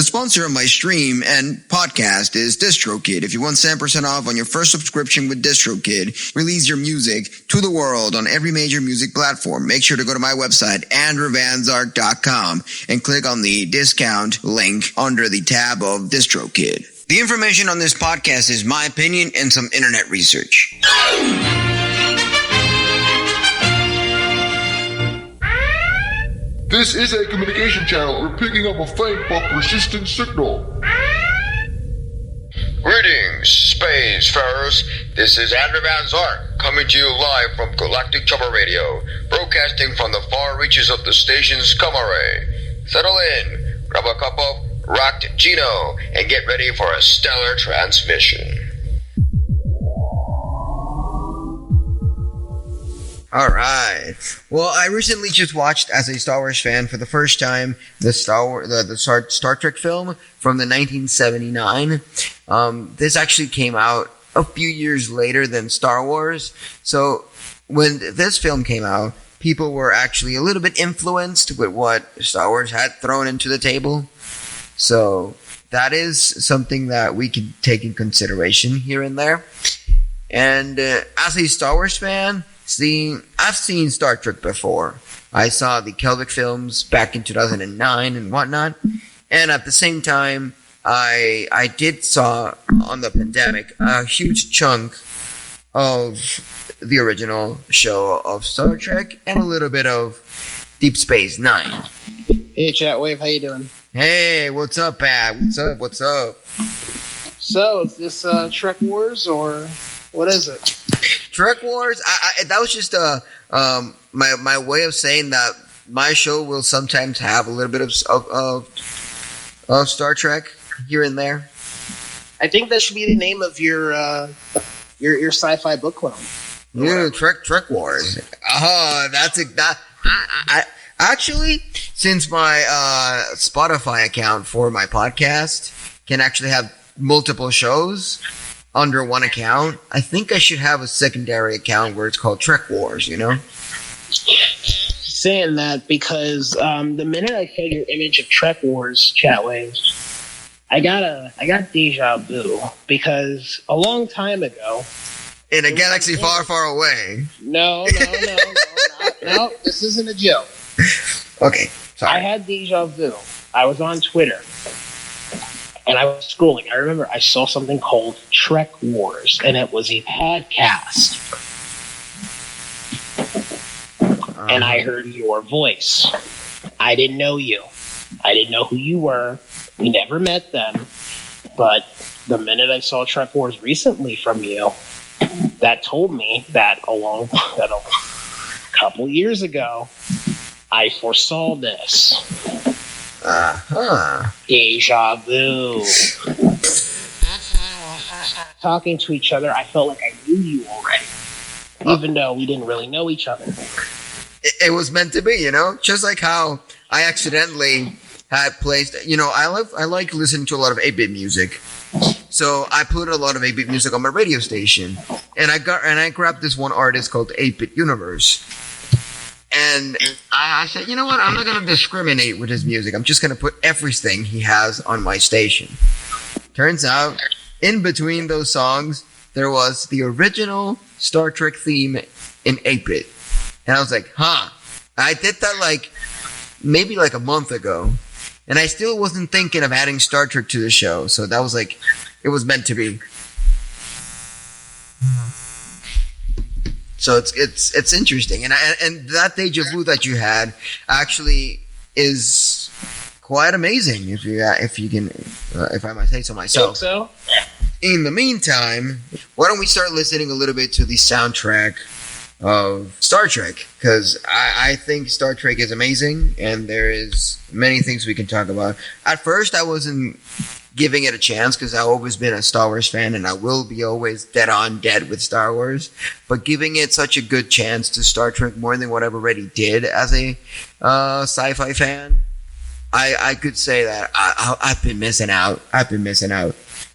The sponsor of my stream and podcast is DistroKid. If you want 7% off on your first subscription with DistroKid, release your music to the world on every major music platform. Make sure to go to my website, andrewvanzark.com, and click on the discount link under the tab of DistroKid. The information on this podcast is my opinion and some internet research. This is a communication channel. We're picking up a faint but persistent signal. Greetings, spacefarers. This is Andrew Van Zark, coming to you live from Galactic ChatWave Radio, broadcasting from the far reaches of the station's gamma ray. Settle in, grab a cup of Rocked Gino, and get ready for a stellar transmission. Alright. Well, I recently just watched, as a Star Wars fan, for the first time, the Star Trek film from the 1979. This actually came out a few years later than Star Wars. So, when this film came out, people were actually a little bit influenced with what Star Wars had thrown into the table. So, that is something that we could take in consideration here and there. And as a Star Wars fan, I've seen Star Trek before. I saw the Kelvin films back in 2009 and whatnot. And at the same time, I did saw on the pandemic a huge chunk of the original show of Star Trek and a little bit of Deep Space Nine. Hey, ChatWave, how you doing? Hey, what's up, Pat? What's up? So, is this Trek Wars or what is it? Trek Wars. That was just my way of saying that my show will sometimes have a little bit of Star Trek here and there. I think that should be the name of your sci-fi book club. Yeah, Trek Wars. That's it. I actually, since my Spotify account for my podcast can actually have multiple shows under one account, I think I should have a secondary account where it's called Trek Wars, you know? Saying that because the minute I saw your image of Trek Wars, ChatWave, I got deja vu because a long time ago, in a galaxy far, far away. No, this isn't a joke. Okay, sorry. I had deja vu. I was on Twitter. And I was scrolling. I remember I saw something called Trek Wars, and it was a podcast. And I heard your voice. I didn't know you. I didn't know who you were. We never met them. But the minute I saw Trek Wars recently from you, that told me that a couple years ago, I foresaw this. Deja vu. Talking to each other, I felt like I knew you already, even though we didn't really know each other. It was meant to be, you know? Just like how I accidentally had placed, you know, I like listening to a lot of 8-bit music. So I put a lot of 8-bit music on my radio station. And I grabbed this one artist called 8-Bit Universe. And I said, you know what? I'm not going to discriminate with his music. I'm just going to put everything he has on my station. Turns out, in between those songs, there was the original Star Trek theme in 8-bit. And I was like, I did that maybe a month ago. And I still wasn't thinking of adding Star Trek to the show. So that was it was meant to be. So it's interesting, and that deja vu that you had actually is quite amazing. If I might say so myself. Think so? In the meantime, why don't we start listening a little bit to the soundtrack of Star Trek? Because I think Star Trek is amazing, and there is many things we can talk about. At first, I wasn't giving it a chance because I've always been a Star Wars fan and I will be always dead with Star Wars, but giving it such a good chance to Star Trek more than what I've already did as a sci-fi fan, I could say that I've been missing out.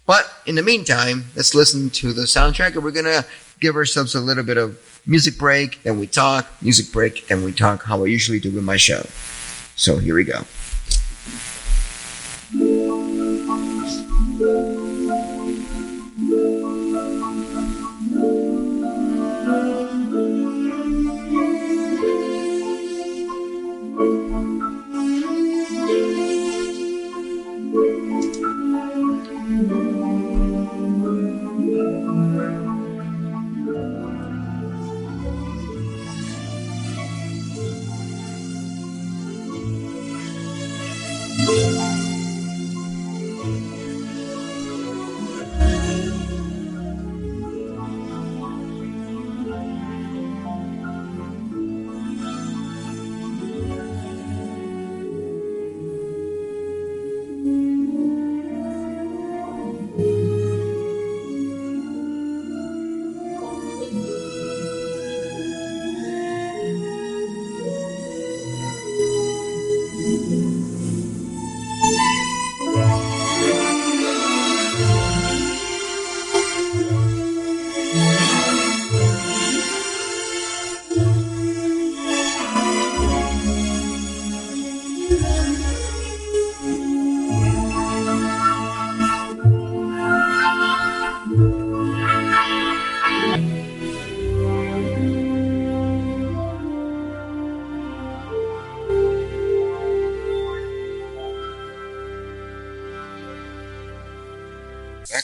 But in the meantime, let's listen to the soundtrack, and we're gonna give ourselves a little bit of music break, then we talk, music break, then we talk, how I usually do with my show. So here we go.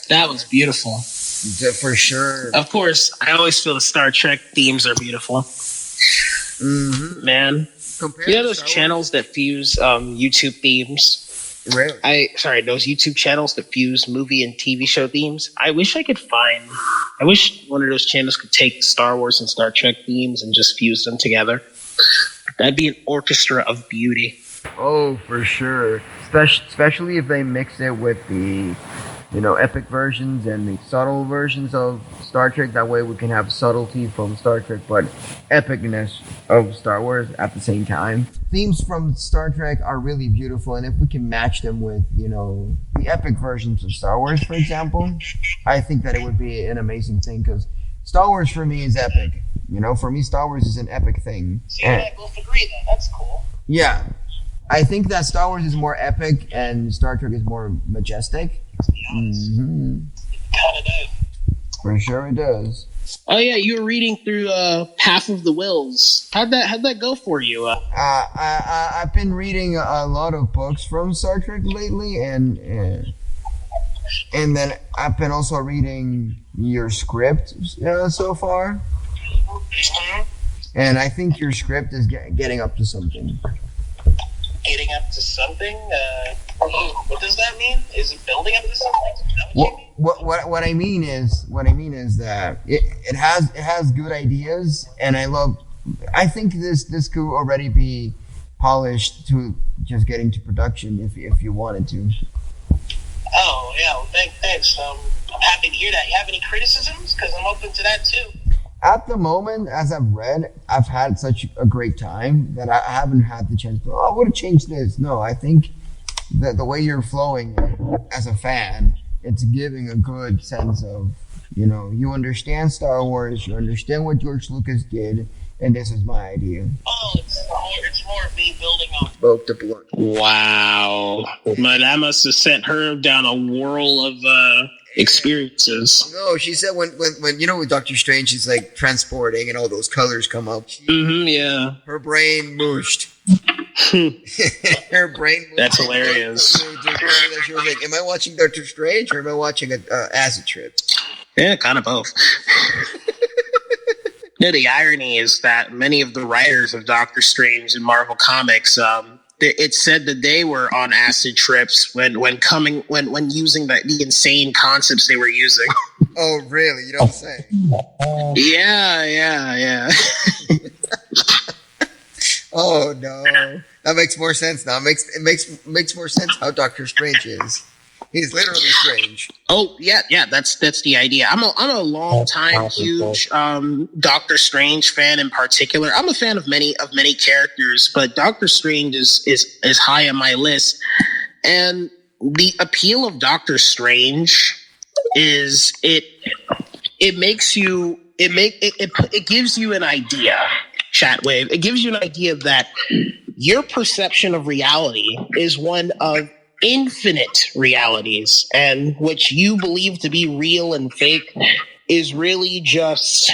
That was beautiful. For sure. Of course, I always feel the Star Trek themes are beautiful. Mm-hmm. Man, Compared you know to those Star channels that fuse YouTube themes? Really? Those YouTube channels that fuse movie and TV show themes. I wish one of those channels could take Star Wars and Star Trek themes and just fuse them together. That'd be an orchestra of beauty. Oh, for sure. Especially if they mix it with the, epic versions and the subtle versions of Star Trek. That way we can have subtlety from Star Trek, but epicness of Star Wars at the same time. Themes from Star Trek are really beautiful, and if we can match them with, the epic versions of Star Wars, for example, I think that it would be an amazing thing, because Star Wars for me is epic. For me, Star Wars is an epic thing. See, I both agree then. That's cool. Yeah. I think that Star Wars is more epic and Star Trek is more majestic. Mm-hmm. Kind of does. For sure it does. Oh yeah, you were reading through Path of the Wills. How'd that go for you? I've been reading a lot of books from Star Trek lately, and then I've been also reading your script so far. And I think your script is getting up to something. Getting up to something? What does that mean? Is it building up to something? Is that what you mean? What I mean is that it has good ideas, and I think this could already be polished to just getting to production if you wanted to. Oh yeah, well, thanks. I'm happy to hear that. You have any criticisms? Because I'm open to that too. At the moment, as I've read, I've had such a great time that I haven't had the chance to, I would have changed this. No, I think that the way you're flowing as a fan, it's giving a good sense of, you understand Star Wars, you understand what George Lucas did, and this is my idea. Oh, it's more of me building up. Spoke the blunt. Wow. But that must have sent her down a whirl of experiences. No, she said when with Doctor Strange, she's like transporting and all those colors come up. Yeah. Her brain mushed. Her brain mushed. That's hilarious. She was like, am I watching Doctor Strange or am I watching an acid trip? Yeah, kind of both. No, the irony is that many of the writers of Doctor Strange in Marvel Comics, it's said that they were on acid trips when using the insane concepts they were using. Oh, really? You don't say. Yeah. Oh no, that makes more sense now. It makes more sense how Doctor Strange is. He's literally strange. Oh yeah. That's the idea. I'm a long time huge Doctor Strange fan in particular. I'm a fan of many characters, but Doctor Strange is high on my list. And the appeal of Doctor Strange is it gives you an idea, ChatWave. It gives you an idea that your perception of reality is one of infinite realities, and what you believe to be real and fake is really just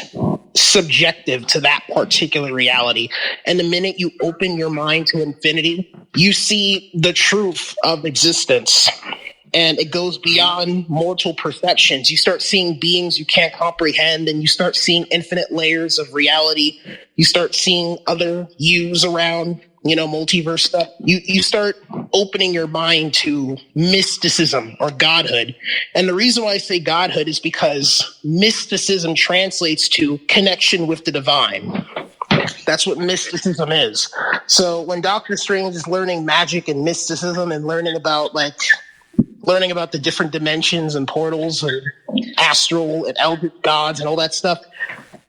subjective to that particular reality. And the minute you open your mind to infinity, you see the truth of existence. And it goes beyond mortal perceptions. You start seeing beings you can't comprehend, and you start seeing infinite layers of reality. You start seeing other yous around, multiverse stuff. You start opening your mind to mysticism or godhood. And the reason why I say godhood is because mysticism translates to connection with the divine. That's what mysticism is. So when Doctor Strange is learning magic and mysticism and learning about the different dimensions and portals and astral and eldritch gods and all that stuff,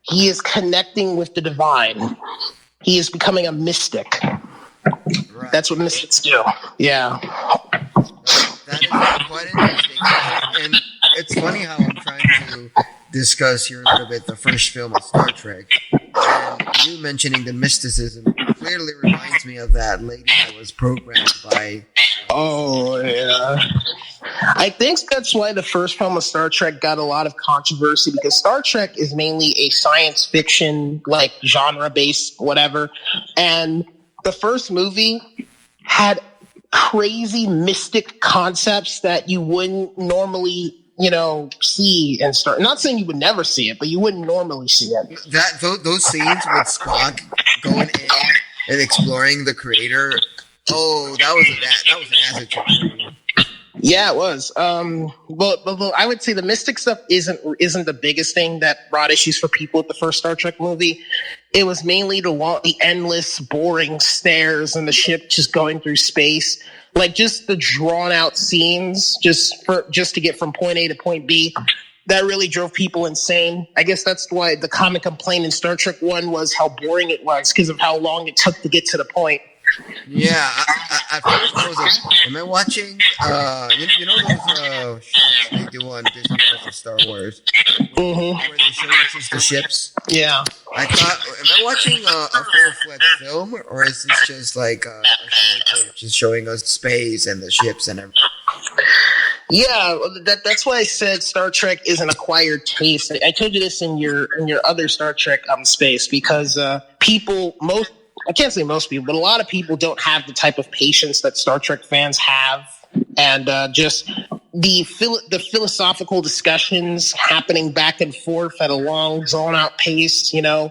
he is connecting with the divine. He is becoming a mystic. Right. That's what mystics do. Yeah. That is quite interesting. And it's funny how I'm trying to discuss here a little bit the first film of Star Trek. And you mentioning the mysticism clearly reminds me of that lady that was programmed by... Oh, yeah. I think that's why the first film of Star Trek got a lot of controversy, because Star Trek is mainly a science fiction, genre-based whatever. And the first movie had crazy mystic concepts that you wouldn't normally, see in Star. Not saying you would never see it, but you wouldn't normally see it. Those scenes with Spock going in and exploring the creator. Oh, that was an acid trip. Yeah, it was. But I would say the mystic stuff isn't the biggest thing that brought issues for people with the first Star Trek movie. It was mainly the endless, boring stares and the ship just going through space, just the drawn out scenes, just to get from point A to point B. That really drove people insane. I guess that's why the common complaint in Star Trek 1 was how boring it was, because of how long it took to get to the point. Yeah, at first I was like, am I watching, those shows they do on Disney Plus of Star Wars? Mm-hmm. Where they show us just the ships? Yeah. I thought, am I watching a full-fledged film, or is this just like a show just showing us space and the ships and everything? Yeah, that's why I said Star Trek is an acquired taste. I told you this in your other Star Trek space, because I can't say most people, but a lot of people don't have the type of patience that Star Trek fans have, and just the philosophical discussions happening back and forth at a long, drawn-out pace. A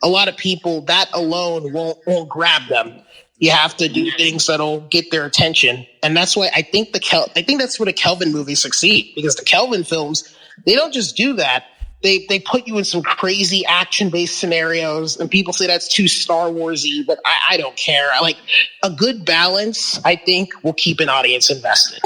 lot of people, that alone won't grab them. You have to do things that'll get their attention, and that's why I think that's where the Kelvin movies succeed, because the Kelvin films, they don't just do that. They put you in some crazy action-based scenarios, and people say that's too Star Wars-y, but I don't care. I like a good balance, I think, will keep an audience invested.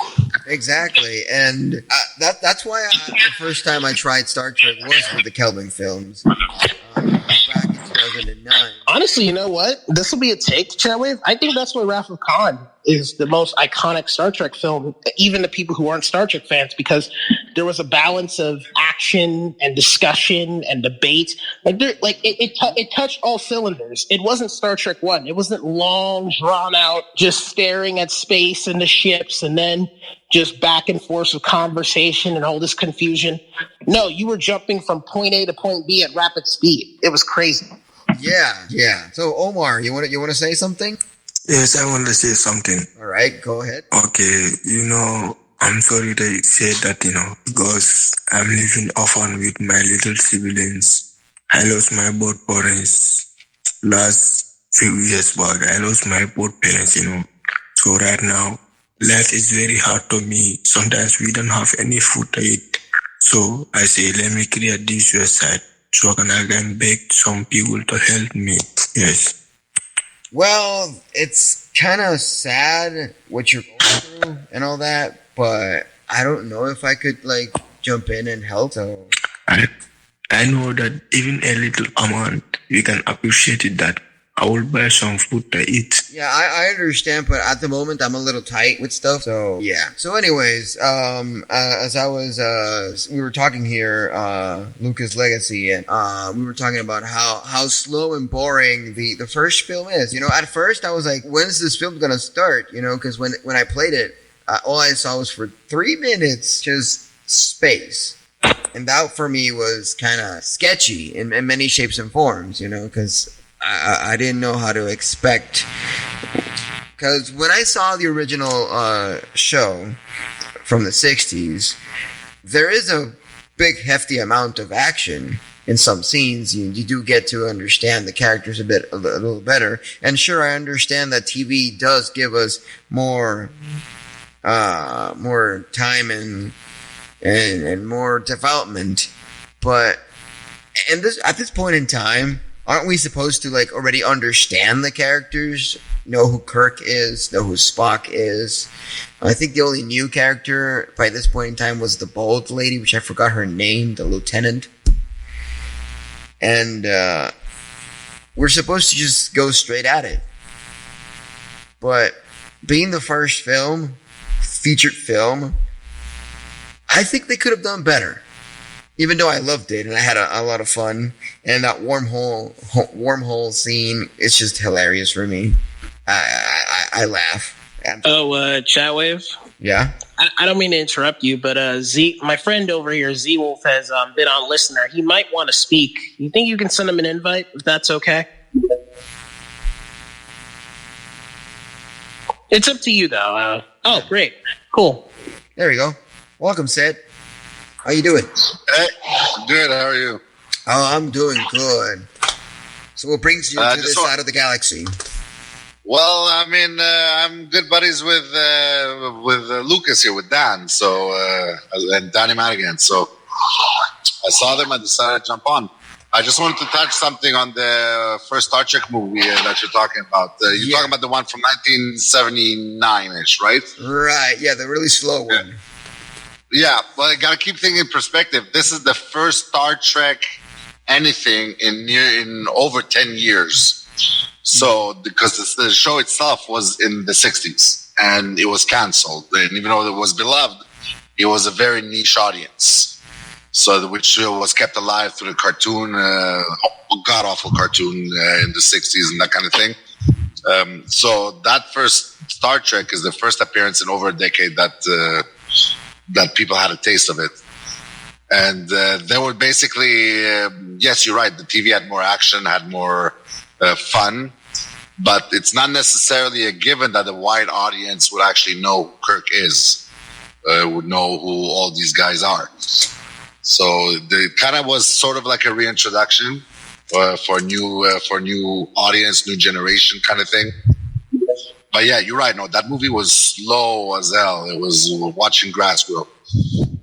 Exactly, and that's why the first time I tried Star Trek was with the Kelvin films back in 2009. Honestly, you know what? This will be a take, ChatWave. I think that's why Wrath of Khan is the most iconic Star Trek film, even to people who aren't Star Trek fans, because there was a balance of action and discussion and debate. It touched all cylinders. It wasn't Star Trek 1. It wasn't long, drawn out, just staring at space and the ships and then just back and forth of conversation and all this confusion. No, you were jumping from point A to point B at rapid speed. It was crazy. Yeah. So Omar, you want to say something? Yes, I want to say something. All right, go ahead. Okay, I'm sorry to say that, because I'm living orphan with my little siblings. I lost my both parents last few years back. I lost my both parents, So right now, life is very hard to me. Sometimes we don't have any food to eat. So I say, let me create this website so I can beg some people to help me. Yes. Well, it's kind of sad what you're going through and all that, but I don't know if I could jump in and help. So I know that even a little amount, we can appreciate it, that I will buy some food to eat. Yeah, I understand, but at the moment I'm a little tight with stuff. So yeah. So anyways, as I was, we were talking here, Lucas Legacy, and we were talking about how slow and boring the first film is. At first I was like, when's this film gonna start? Because when I played it, all I saw was for 3 minutes just space. And that for me was kind of sketchy in many shapes and forms, because I didn't know how to expect. Because when I saw the original show from the 60s, there is a big, hefty amount of action in some scenes. You do get to understand the characters a little better. And sure, I understand that TV does give us more time and more development, but at this point in time, aren't we supposed to already understand the characters, know who Kirk is, know who Spock is? I think the only new character by this point in time was the bald lady, which I forgot her name, the lieutenant. And we're supposed to just go straight at it. But being the first featured film, I think they could have done better. Even though I loved it and I had a lot of fun, and that wormhole scene, it's just hilarious for me. I laugh. ChatWave? Yeah? I don't mean to interrupt you, but my friend over here, Z Wolf, has been on listener. He might want to speak. You think you can send him an invite, if that's okay? It's up to you, though. Great. Cool. There we go. Welcome, Sid. How you doing? Hey, good. How are you? Oh, I'm doing good. So what brings you to this side of the galaxy? Well, I mean, I'm good buddies with Lucas here, with Dan, and Danny Madigan. So I saw them and decided to jump on. I just wanted to touch something on the first Star Trek movie that you're talking about. You're talking about the one from 1979-ish, right? Right, yeah, the really slow one. Yeah, well, I got to keep things in perspective. This is the first Star Trek anything in over 10 years. So, because the show itself was in the 60s and it was canceled. And even though it was beloved, it was a very niche audience. So, which was kept alive through the cartoon, god-awful cartoon in the 60s and that kind of thing. So, that first Star Trek is the first appearance in over a decade that people had a taste of it. And they were basically, yes, you're right, the TV had more action, had more fun, but it's not necessarily a given that the wide audience would actually know who Kirk is, would know who all these guys are. So it kind of was sort of like a reintroduction for new audience, new generation kind of thing. But yeah, you're right. No, that movie was slow as hell. It was watching grass grow.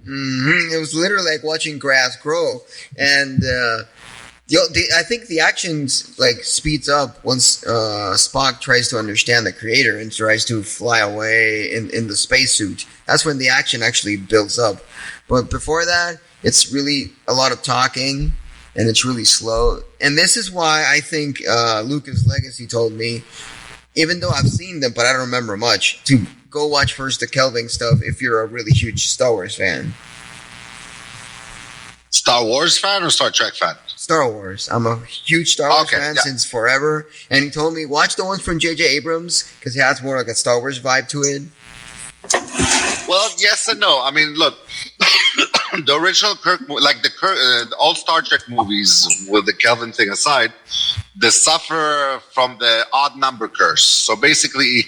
Mm-hmm. It was literally like watching grass grow, and I think the action speeds up once Spock tries to understand the creator and tries to fly away in the spacesuit. That's when the action actually builds up. But before that, it's really a lot of talking, and it's really slow. And this is why I think Lucas Legacy told me, even though I've seen them, but I don't remember much, to go watch first the Kelvin stuff if you're a really huge Star Wars fan. Star Wars fan or Star Trek fan? Star Wars. I'm a huge Star Wars fan since forever. And he told me, watch the ones from J.J. Abrams, because he has more like a Star Wars vibe to it. Well, yes and no. I mean, look, the original Kirk, the old Star Trek movies, with the Kelvin thing aside, they suffer from the odd number curse. So basically,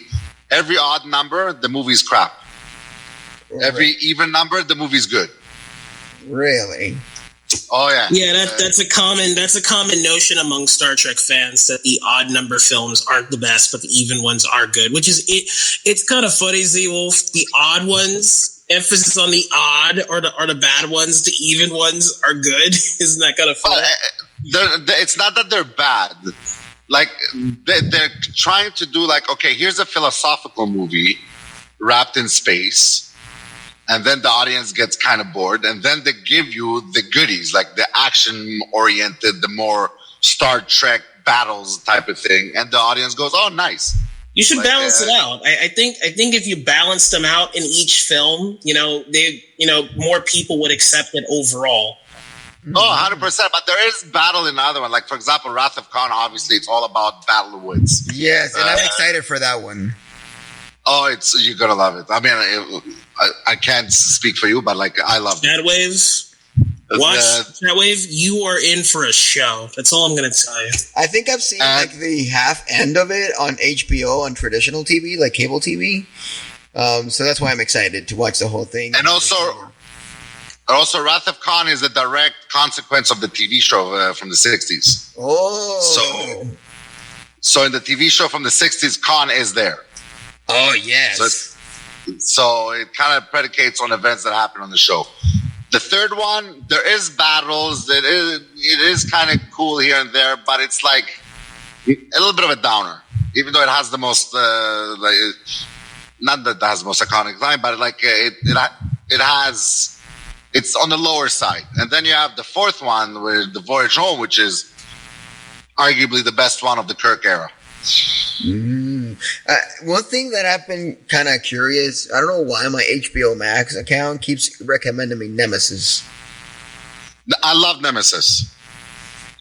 every odd number, the movie's crap. Right. Every even number, the movie's good. Really? Oh yeah. Yeah, that's a common notion among Star Trek fans, that the odd number films aren't the best, but the even ones are good. Which is it's kind of funny, Z Wolf. The odd ones, emphasis on the odd, or the bad ones. The even ones are good. Isn't that kind of funny? It's not that they're bad. Like they're trying to do okay, here's a philosophical movie wrapped in space. And then the audience gets kind of bored. And then they give you the goodies, like the action-oriented, the more Star Trek battles type of thing. And the audience goes, oh, nice. You should balance it out. I think if you balance them out in each film, more people would accept it overall. Oh, 100%. But there is battle in the other one. Like, for example, Wrath of Khan, obviously, it's all about battle of wits. Yes, and I'm excited for that one. Oh, you're gonna love it. I mean, I can't speak for you, but like I love it. ChatWaves. Watch ChatWave. You are in for a show. That's all I'm gonna tell you. I think I've seen like the half end of it on HBO on traditional TV, like cable TV. So that's why I'm excited to watch the whole thing. And also, Wrath of Khan is a direct consequence of the TV show from the 60s. Oh. So in the TV show from the 60s, Khan is there. Oh, yes. So it kind of predicates on events that happen on the show. The third one, there is battles. It is kind of cool here and there, but it's like a little bit of a downer. Even though it has the most, not that it has the most iconic line, but like it has, it's on the lower side. And then you have the fourth one with the Voyage Home, which is arguably the best one of the Kirk era. One thing that I've been kind of curious, I don't know why my HBO Max account keeps recommending me Nemesis. I love Nemesis.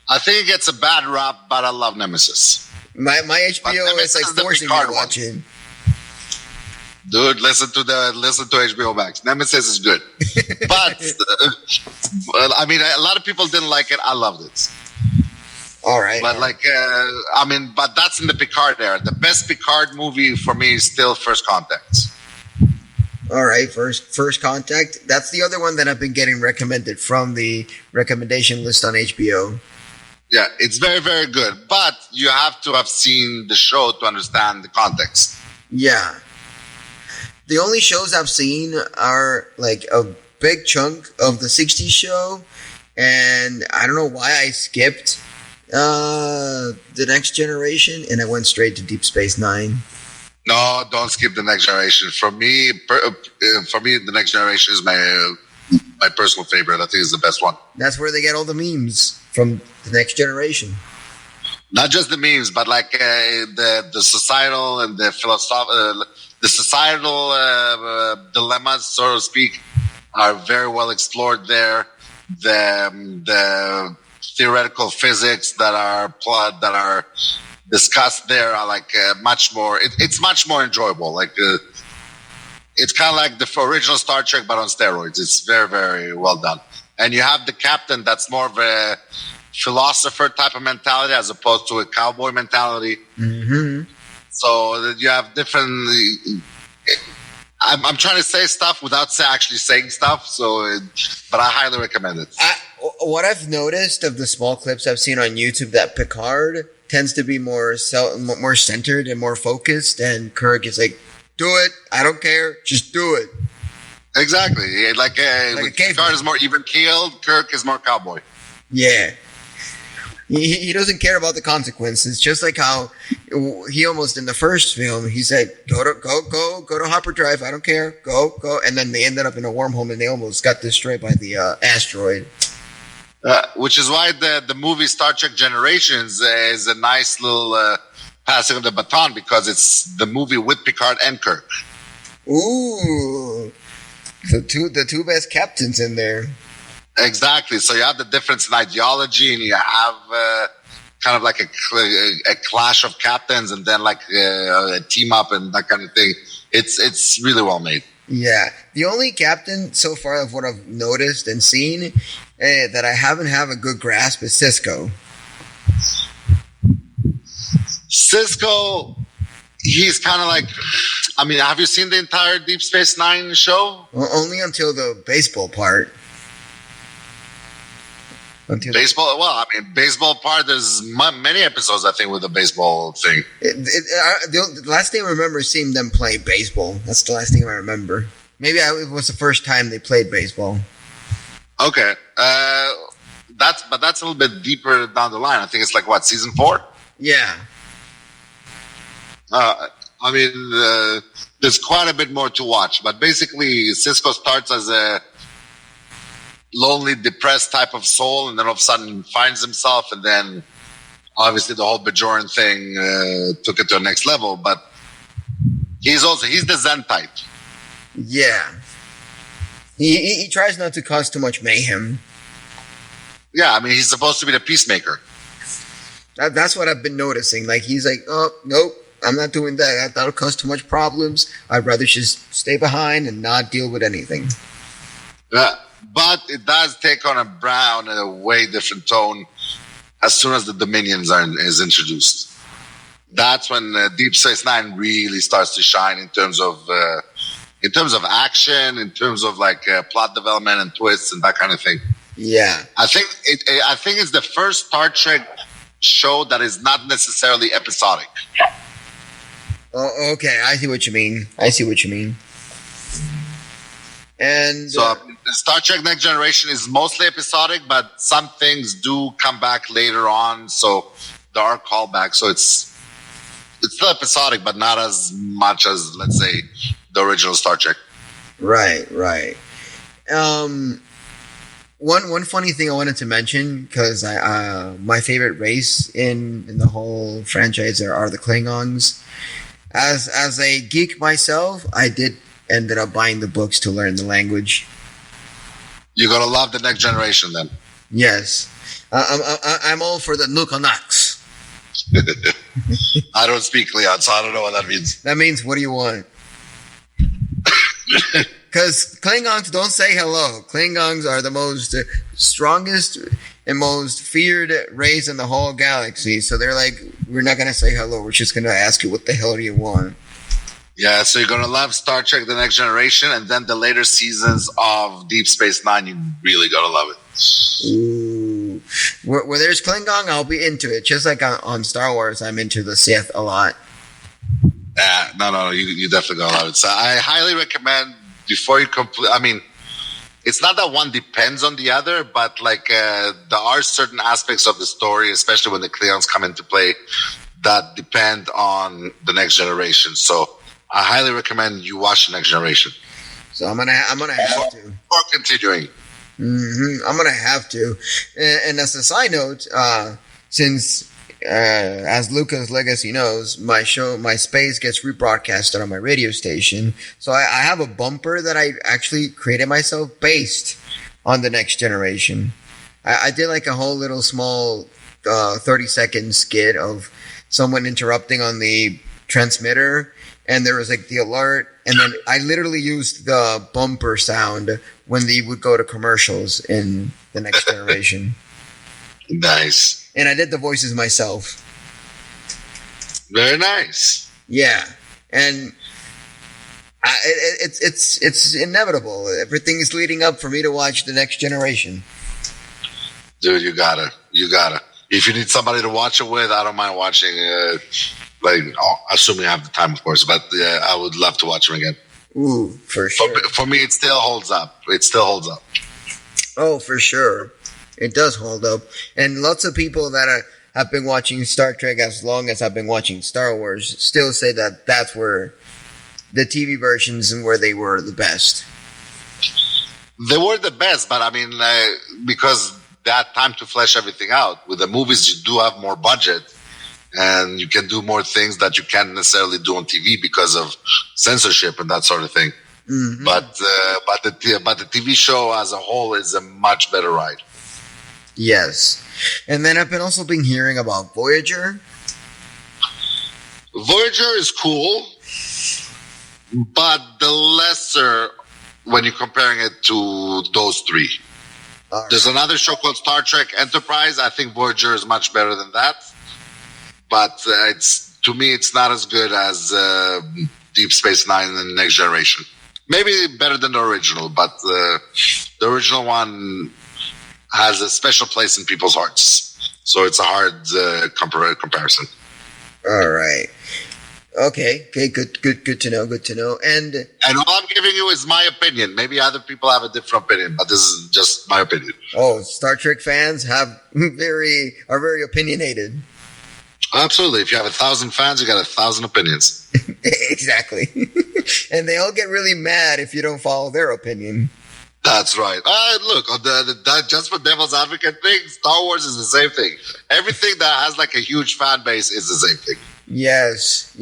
I think it gets a bad rap, but I love Nemesis. My HBO is like forcing me to watch it. Dude, listen to HBO Max. Nemesis is good, but I mean, a lot of people didn't like it. I loved it. All right, but but that's in the Picard era. The best Picard movie for me is still First Contact. All right, First Contact. That's the other one that I've been getting recommended from the recommendation list on HBO. Yeah, it's very, very good, but you have to have seen the show to understand the context. Yeah. The only shows I've seen are like a big chunk of the 60s show, and I don't know why I skipped The Next Generation, and I went straight to Deep Space Nine. No, don't skip The Next Generation. For me, The Next Generation is my personal favorite. I think it's the best one. That's where they get all the memes from The Next Generation. Not just the memes, but like the societal and the philosophical, the societal dilemmas, so to speak, are very well explored there. The theoretical physics that are discussed there are like much more. It's much more enjoyable. Like it's kind of like the original Star Trek, but on steroids. It's very, very well done. And you have the captain that's more of a philosopher type of mentality as opposed to a cowboy mentality. Mm-hmm. So you have different. I'm trying to say stuff without actually saying stuff. So, but I highly recommend it. What I've noticed of the small clips I've seen on YouTube, that Picard tends to be more centered and more focused, and Kirk is like, "Do it. I don't care. Just do it." Exactly. Like Picard is more even keeled. Kirk is more cowboy. Yeah. He doesn't care about the consequences. Just like how he almost in the first film, he said, go to Hopper Drive. I don't care. Go. And then they ended up in a wormhole and they almost got destroyed by the asteroid. Which is why the movie Star Trek Generations is a nice little passing of the baton, because it's the movie with Picard and Kirk. Ooh. The two best captains in there. Exactly. So you have the difference in ideology, and you have kind of like a clash of captains, and then like a team up and that kind of thing. It's really well made. Yeah. The only captain so far of what I've noticed and seen that I haven't have a good grasp is Cisco. Cisco, he's kind of like, I mean, have you seen the entire Deep Space Nine show? Well, only until the baseball part. Baseball part, there's many episodes, I think, with the baseball thing. The last thing I remember is seeing them play baseball. That's the last thing I remember. Maybe it was the first time they played baseball. Okay. That's a little bit deeper down the line. I think it's like, what, season 4? Yeah. There's quite a bit more to watch. But basically, Cisco starts as a lonely, depressed type of soul, and then all of a sudden finds himself, and then obviously the whole Bajoran thing took it to the next level. But he's the Zen type. Yeah. He tries not to cause too much mayhem. Yeah, I mean, he's supposed to be the peacemaker. That's what I've been noticing. Like, he's like, oh, nope, I'm not doing that. That'll cause too much problems. I'd rather just stay behind and not deal with anything. But it does take on a way different tone as soon as the Dominions is introduced. That's when Deep Space Nine really starts to shine in terms of action, in terms of like plot development and twists and that kind of thing. Yeah, I think it's the first Star Trek show that is not necessarily episodic. Oh, okay. I see what you mean. And so Star Trek Next Generation is mostly episodic, but some things do come back later on. So there are callbacks. So it's still episodic, but not as much as, let's say, the original Star Trek. Right. One funny thing I wanted to mention, because my favorite race in the whole franchise are the Klingons. As a geek myself, I did ended up buying the books to learn the language. You're gonna love the Next Generation, then. Yes, I'm all for the Nukanaks. I don't speak Klingon, so I don't know what that means. That means, what do you want? Because Klingons don't say hello. Klingons are the most strongest and most feared race in the whole galaxy. So they're like, we're not going to say hello. We're just going to ask you, what the hell do you want? Yeah, so you're going to love Star Trek The Next Generation, and then the later seasons of Deep Space Nine, you're really going to love it. Ooh. Where there's Klingon, I'll be into it. Just like on Star Wars, I'm into the Sith a lot. Yeah, no, you definitely going to love it. So I highly recommend, before you complete, I mean, it's not that one depends on the other, but like there are certain aspects of the story, especially when the Klingons come into play, that depend on the Next Generation. So I highly recommend you watch the Next Generation. So I'm gonna have to. Or continuing. I'm gonna have to. And as a side note, since as Lucas Legacy knows, my space gets rebroadcasted on my radio station. So I have a bumper that I actually created myself based on the Next Generation. I did like a whole little small 30-second skit of someone interrupting on the transmitter, and there was like the alert, and then I literally used the bumper sound when they would go to commercials in the Next Generation. Nice. And I did the voices myself. Very nice. Yeah, and it's inevitable. Everything is leading up for me to watch the Next Generation. Dude, you gotta. If you need somebody to watch it with, I don't mind watching. Assuming I have the time, of course. But I would love to watch them again. Ooh, for sure. For me, it still holds up. Oh, for sure. It does hold up. And lots of people that have been watching Star Trek as long as I've been watching Star Wars still say that that's where the TV versions and where they were the best. They were the best, but I mean, because they had time to flesh everything out. With the movies, you do have more budget, and you can do more things that you can't necessarily do on TV because of censorship and that sort of thing. Mm-hmm. But the TV show as a whole is a much better ride. Yes. And then I've also been hearing about Voyager. Voyager is cool, but the lesser when you're comparing it to those three. Right. There's another show called Star Trek Enterprise. I think Voyager is much better than that. But to me, it's not as good as Deep Space Nine and Next Generation. Maybe better than the original, but the original one has a special place in people's hearts. So it's a hard comparison. All right. Okay. Good to know. And all I'm giving you is my opinion. Maybe other people have a different opinion, but this is just my opinion. Oh, Star Trek fans are very opinionated. Absolutely. If you have 1,000 fans, you got 1,000 opinions. Exactly. And they all get really mad if you don't follow their opinion. That's right. Look, on the just for devil's advocate thing, Star Wars is the same thing. Everything that has like a huge fan base is the same thing. Yes.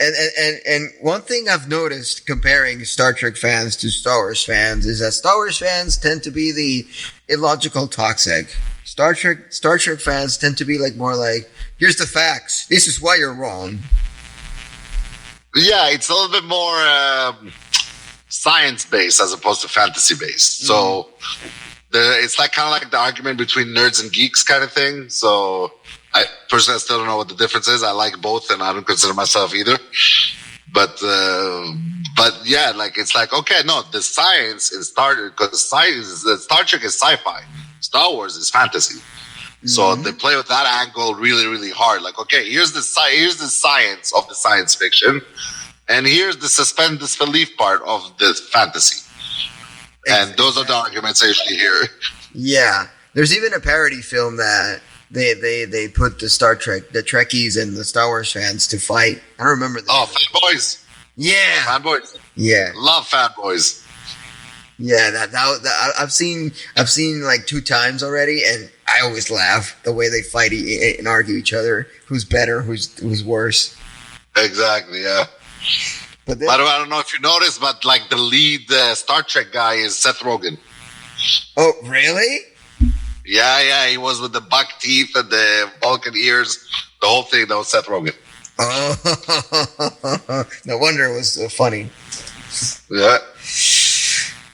And one thing I've noticed comparing Star Trek fans to Star Wars fans is that Star Wars fans tend to be the illogical toxic. Star Trek fans tend to be like more like, here's the facts. This is why you're wrong. Yeah, it's a little bit more science based as opposed to fantasy based. So it's like kind of like the argument between nerds and geeks kind of thing. So I personally still don't know what the difference is. I like both, and I don't consider myself either. But yeah, like it's like, okay, no, the science is started because Star Trek is sci-fi, Star Wars is fantasy. So they play with that angle really, really hard. Like, okay, here's the science of the science fiction, and here's the suspend disbelief part of the fantasy. And those are the arguments I usually hear. Yeah, there's even a parody film that they put the Star Trek, the Trekkies and the Star Wars fans to fight. I don't remember that. Oh, fanboys. Yeah. Fanboys. Yeah. Love fanboys. Yeah, that I've seen like 2 times already, and I always laugh the way they fight and argue each other. Who's better? Who's worse? Exactly. Yeah. But I don't know if you noticed, but like the lead Star Trek guy is Seth Rogen. Oh, really? Yeah, he was with the buck teeth and the Vulcan ears, the whole thing. That was Seth Rogen. Oh, no wonder it was so funny. Yeah.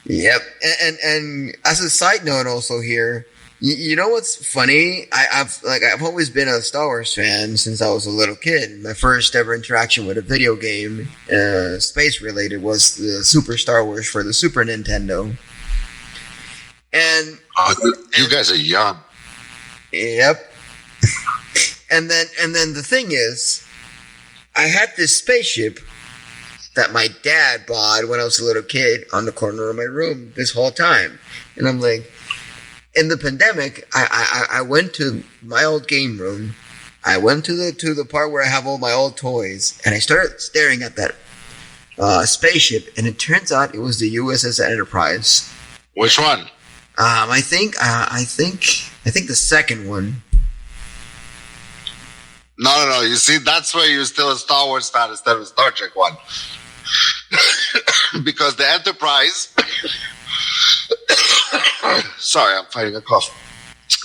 Yep. And as a side note, also here, you know what's funny? I've always been a Star Wars fan since I was a little kid. My first ever interaction with a video game, space related, was the Super Star Wars for the Super Nintendo. And you guys are young. Yep. and then the thing is, I had this spaceship that my dad bought when I was a little kid on the corner of my room this whole time. And I'm like, in the pandemic, I went to my old game room. I went to the part where I have all my old toys, and I started staring at that spaceship, and it turns out it was the USS Enterprise. Which one? I think the second one. No. You see, that's where you're still a Star Wars fan instead of a Star Trek one. Because the Enterprise. Sorry, I'm fighting a cough.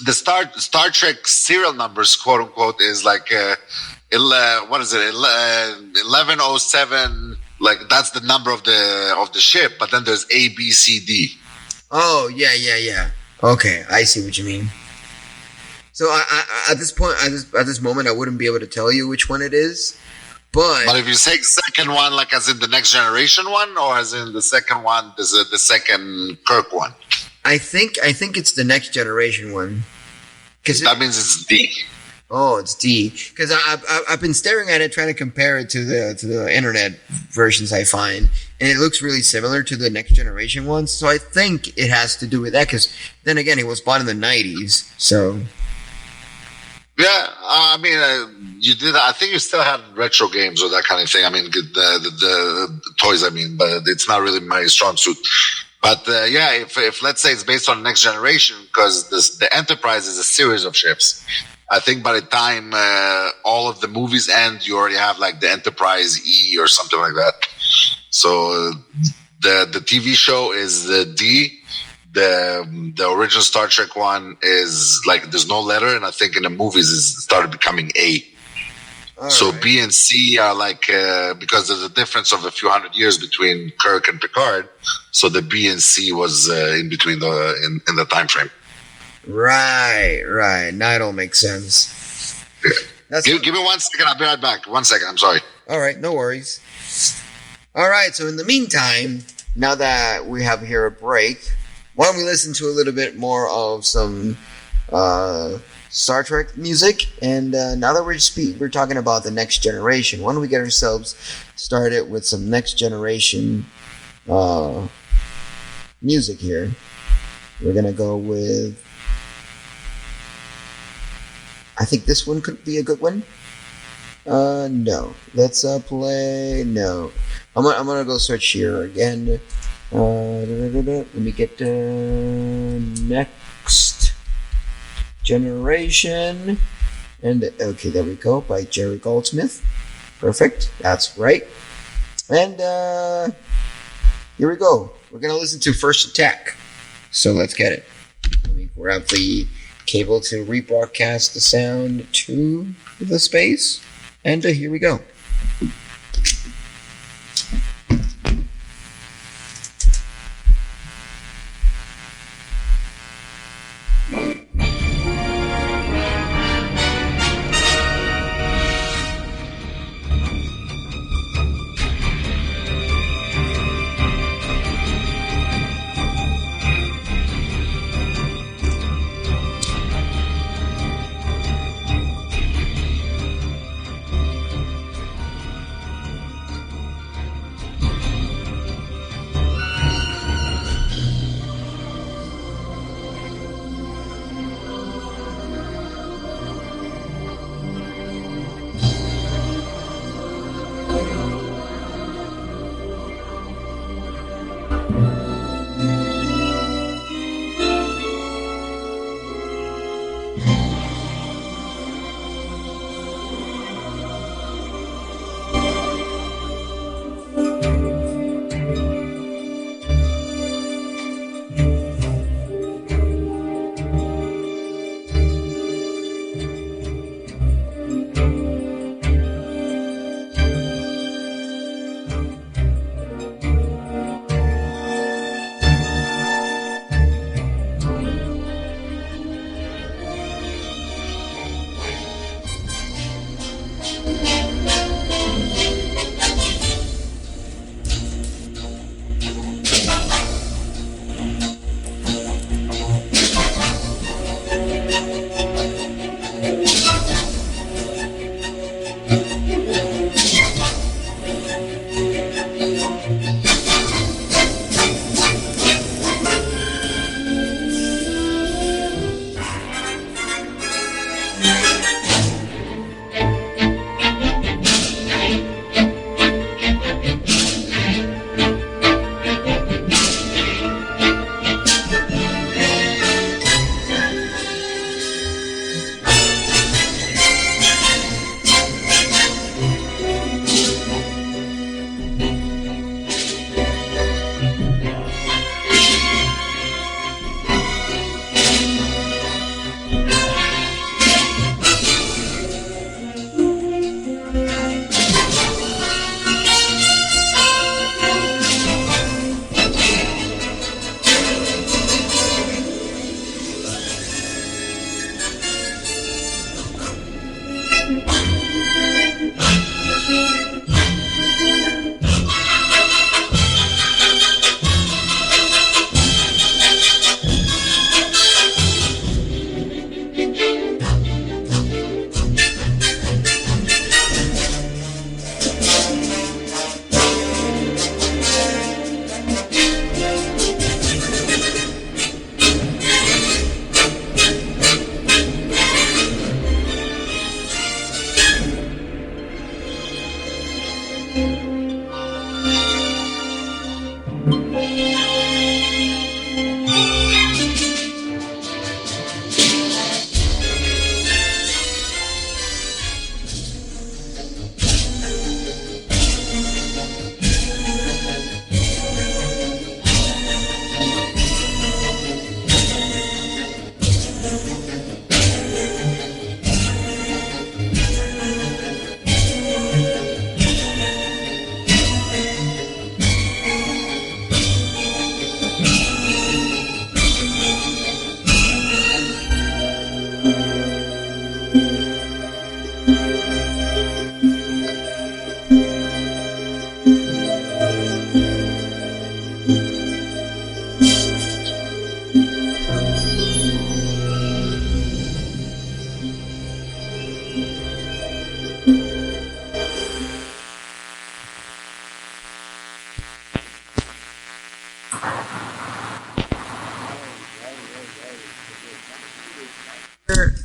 The Star Trek serial numbers, quote unquote, is like what is it? 1107. Like that's the number of the ship. But then there's A, B, C, D. Oh yeah. Okay, I see what you mean. So I at this point, at this moment, I wouldn't be able to tell you which one it is. But if you say second one, like as in the Next Generation one, or as in the second one, the second Kirk one? I think it's the Next Generation one. That means it's D. Oh, it's D. Because I've been staring at it, trying to compare it to the internet versions I find, and it looks really similar to the Next Generation ones. So I think it has to do with that. Because then again, it was bought in the 90s, so. Yeah, I mean, you did. I think you still had retro games or that kind of thing. I mean, the toys. I mean, but it's not really my strong suit. But yeah, if let's say it's based on Next Generation, because the Enterprise is a series of ships. I think by the time all of the movies end, you already have like the Enterprise E or something like that. So the TV show is the D. The original Star Trek one is like there's no letter, and I think in the movies it started becoming A. So right. B and C are like because there's a difference of a few hundred years between Kirk and Picard. So the B and C was in between in the time frame. Right. Now it all makes sense. Yeah. Give me 1 second. I'll be right back. 1 second. I'm sorry. All right. No worries. All right. So in the meantime, now that we have here a break, why don't we listen to a little bit more of some Star Trek music? And now that we're talking about the Next Generation, why don't we get ourselves started with some Next Generation music here? We're gonna go with. I think this one could be a good one. No. Let's play. No. I'm gonna go search here again. Let me get Next Generation. And okay, there we go, by Jerry Goldsmith. Perfect. That's right. And here we go. We're gonna listen to First Attack. So let's get it. Let me grab the cable to rebroadcast the sound to the space. And here we go.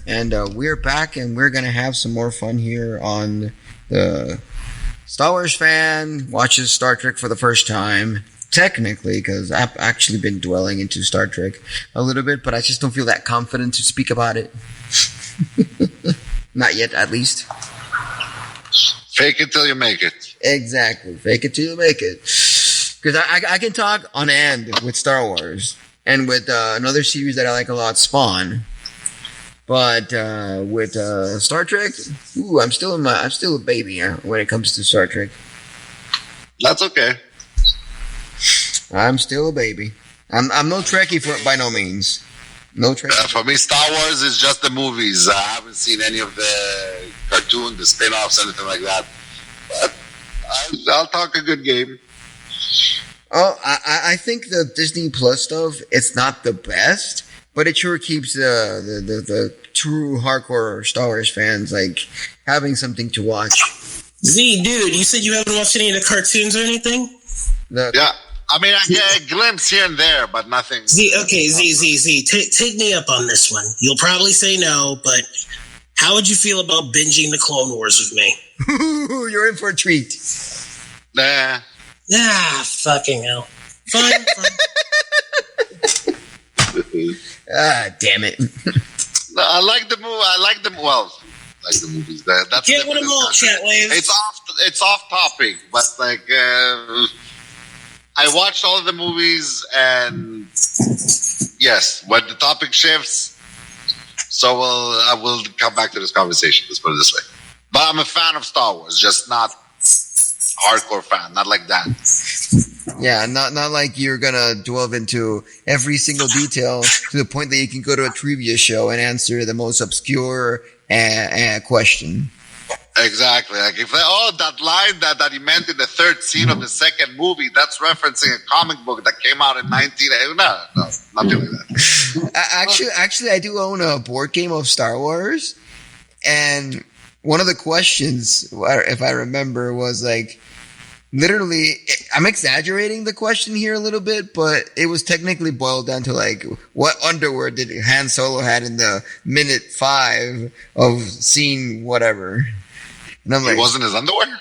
And we're back, and we're gonna have some more fun here on the Star Wars fan watches Star Trek for the first time. Technically, because I've actually been dwelling into Star Trek a little bit, but I just don't feel that confident to speak about it. Not yet, at least. Fake it till you make it. Exactly. Fake it till you make it. Because I can talk on end with Star Wars and with another series that I like a lot, Spawn. But with Star Trek, I'm still a baby when it comes to Star Trek. That's okay. I'm still a baby. I'm no Trekkie by no means. No Trekkie. For me, Star Wars is just the movies. I haven't seen any of the cartoon, the spin-offs, anything like that. But I'll talk a good game. Oh, I think the Disney Plus stuff, it's not the best, but it sure keeps the true hardcore Star Wars fans like having something to watch. Z, dude, you said you haven't watched any of the cartoons or anything? Yeah. I mean, I get a glimpse here and there, but nothing. Z, take me up on this one. You'll probably say no, but how would you feel about binging the Clone Wars with me? You're in for a treat. Nah. Ah, fucking hell. Fine. Damn it. No, I like the movie. I like the movies. That's get with them all, ChatWave. It's off topic, but like I watched all of the movies, and yes, when the topic shifts, so I will come back to this conversation. Let's put it this way. But I'm a fan of Star Wars, just not hardcore fan, not like that. Yeah, not like you're gonna delve into every single detail to the point that you can go to a trivia show and answer the most obscure question. Exactly. Like if that line that he meant in the third scene of the second movie, that's referencing a comic book that came out in 1980. No, nothing like that. Actually, I do own a board game of Star Wars, and one of the questions, if I remember, was like, literally, I'm exaggerating the question here a little bit, but it was technically boiled down to like, what underwear did Han Solo had in the minute 5 of scene whatever? And I'm like, it wasn't his underwear?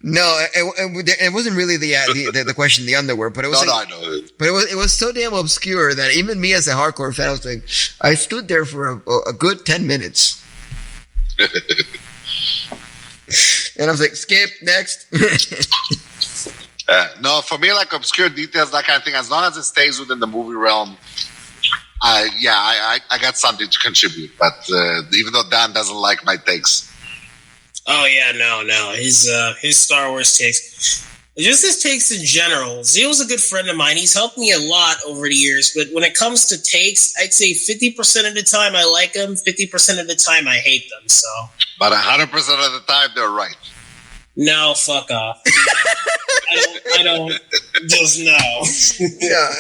No, it wasn't really the question, the underwear, but it was. No, I know. But it was so damn obscure that even me as a hardcore fan, I was like, I stood there for a good 10 minutes. And I was like, skip, next. No, for me, like obscure details, that kind of thing, as long as it stays within the movie realm, I got something to contribute. But even though Dan doesn't like my takes. Oh, yeah, no. His Star Wars takes. Just his takes in general. Zeal's a good friend of mine. He's helped me a lot over the years. But when it comes to takes, I'd say 50% of the time I like them, 50% of the time I hate them. So, but 100% of the time they're right. No, fuck off. I don't. Just no. Yeah.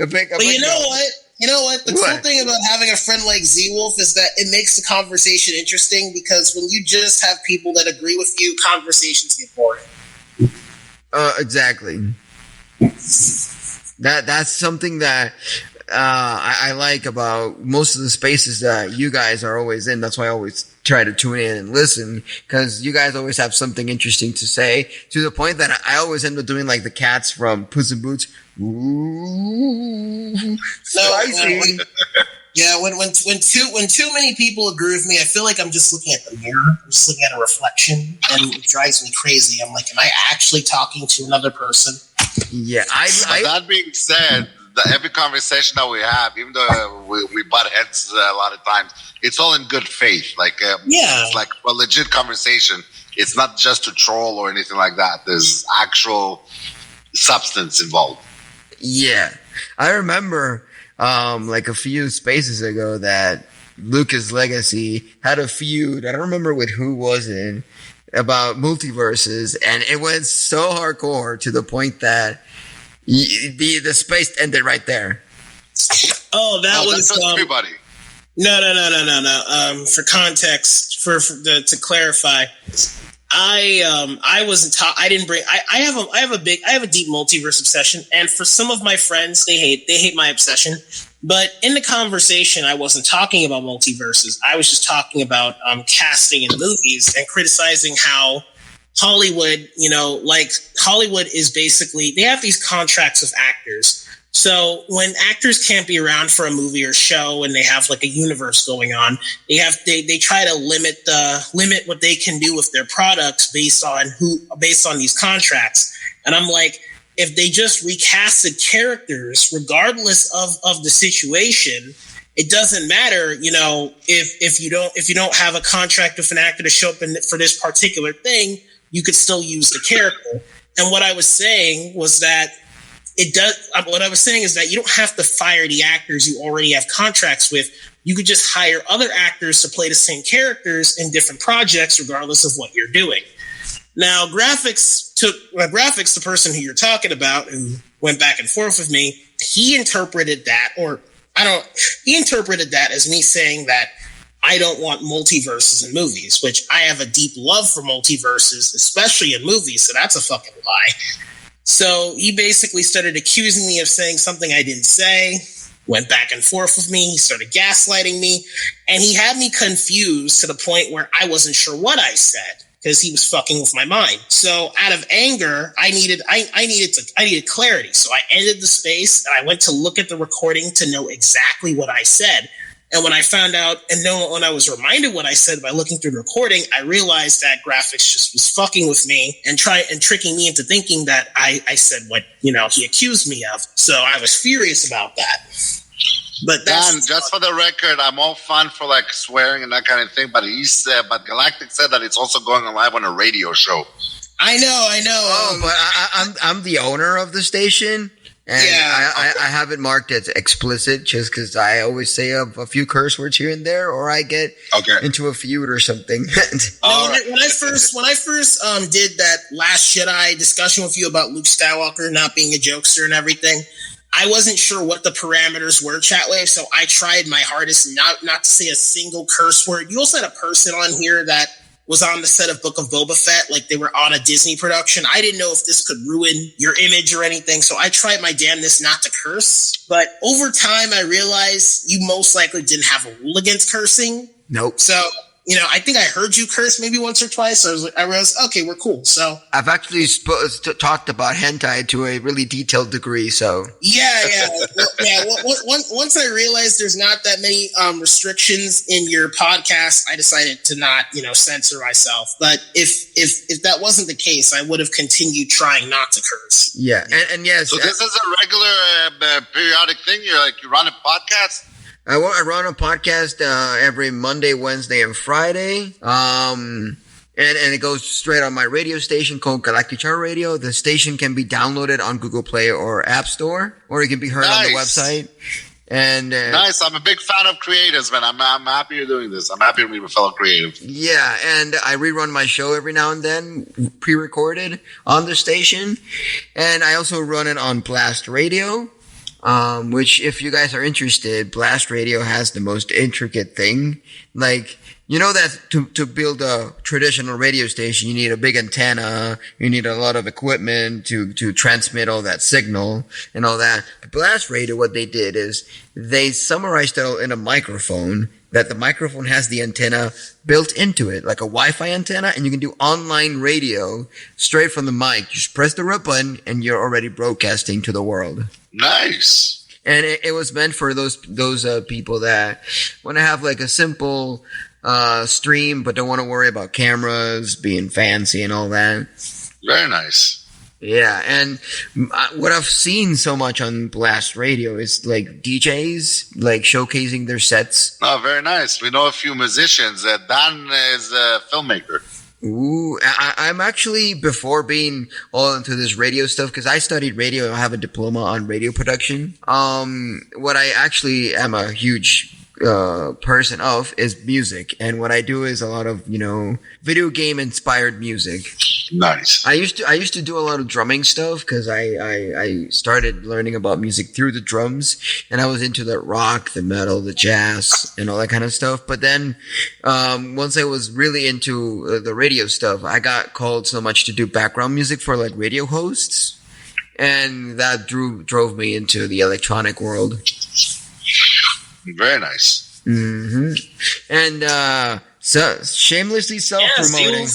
But you know what? You know what? The cool thing about having a friend like Z-Wolf is that it makes the conversation interesting, because when you just have people that agree with you, conversations get boring. Exactly. That's something that I like about most of the spaces that you guys are always in. That's why I always try to tune in and listen, because you guys always have something interesting to say, to the point that I always end up doing like the cats from Puss in Boots. Ooh, spicy. Yeah, when too many people agree with me, I feel like I'm just looking at the mirror. I'm just looking at a reflection, and it drives me crazy. I'm like, am I actually talking to another person? Yeah, that being said, every conversation that we have, even though we butt heads a lot of times, it's all in good faith. Like, it's like a legit conversation. It's not just to troll or anything like that. There's actual substance involved. Yeah, I remember like a few spaces ago that Lucas Legacy had a feud. I don't remember with who was it, about multiverses, and it was so hardcore to the point that the space ended right there. Oh, that was everybody. No. For context, to clarify, I wasn't. I didn't bring. I have a deep multiverse obsession, and for some of my friends, they hate my obsession. But in the conversation, I wasn't talking about multiverses. I was just talking about casting in movies and criticizing how Hollywood, Hollywood is basically, they have these contracts with actors. So when actors can't be around for a movie or show and they have like a universe going on, they try to limit what they can do with their products based on these contracts. And I'm like, if they just recasted characters regardless of the situation, it doesn't matter, if you don't have a contract with an actor to show up for this particular thing, you could still use the character. And what I was saying was that you don't have to fire the actors you already have contracts with. You could just hire other actors to play the same characters in different projects, regardless of what you're doing. Now, graphics, the person who you're talking about, who went back and forth with me, he interpreted that as me saying that I don't want multiverses in movies, which I have a deep love for multiverses, especially in movies, so that's a fucking lie. So he basically started accusing me of saying something I didn't say, went back and forth with me, he started gaslighting me, and he had me confused to the point where I wasn't sure what I said, because he was fucking with my mind. So out of anger, I needed clarity. So I ended the space and I went to look at the recording to know exactly what I said. And when I found out, when I was reminded what I said by looking through the recording, I realized that graphics just was fucking with me and tricking me into thinking that I said what, he accused me of. So I was furious about that. But Dan, just for the record, I'm all fun for like swearing and that kind of thing, but but Galactic said that it's also going live on a radio show. I know. Oh, but I'm the owner of the station, and Yeah. I have it marked as explicit just because I always say a few curse words here and there, or I get into a feud or something. When I first did that Last Jedi discussion with you about Luke Skywalker not being a jokester and everything, I wasn't sure what the parameters were, ChatWave, so I tried my hardest not to say a single curse word. You also had a person on here that was on the set of Book of Boba Fett, like they were on a Disney production. I didn't know if this could ruin your image or anything, so I tried my damnedest not to curse. But over time, I realized you most likely didn't have a rule against cursing. Nope. So, I think I heard you curse maybe once or twice. So I realized, okay, we're cool. So I've actually talked about hentai to a really detailed degree. So yeah. Once I realized there's not that many restrictions in your podcast, I decided to not, censor myself. But if that wasn't the case, I would have continued trying not to curse. Yeah, and yes. So this is a regular periodic thing. You run a podcast. I run a podcast every Monday, Wednesday, and Friday. And it goes straight on my radio station called Galactic ChatWave Radio. The station can be downloaded on Google Play or App Store, or it can be heard on the website. And nice. I'm a big fan of creatives, man. I'm happy you're doing this. I'm happy to meet a fellow creative. Yeah, and I rerun my show every now and then, pre-recorded on the station. And I also run it on Blast Radio. Which, if you guys are interested, Blast Radio has the most intricate thing. Like, that to build a traditional radio station, you need a big antenna, you need a lot of equipment to transmit all that signal and all that. Blast Radio, what they did is they summarized it all in a microphone, that the microphone has the antenna built into it, like a Wi-Fi antenna, and you can do online radio straight from the mic. You just press the red button and you're already broadcasting to the world. Nice. And it was meant for those people that want to have like a simple stream, but don't want to worry about cameras being fancy and all that. Very nice. Yeah, and what I've seen so much on Blast Radio is like DJs like showcasing their sets. Oh, very nice. We know a few musicians. Dan is a filmmaker. Ooh, I'm actually, before being all into this radio stuff, because I studied radio and I have a diploma on radio production. What I actually am a huge person of is music, and what I do is a lot of video game inspired music. Nice. I used to do a lot of drumming stuff because I started learning about music through the drums, and I was into the rock, the metal, the jazz, and all that kind of stuff. But then once I was really into the radio stuff, I got called so much to do background music for like radio hosts, and that drove me into the electronic world. Very nice. Mm-hmm. And so shamelessly self-promoting.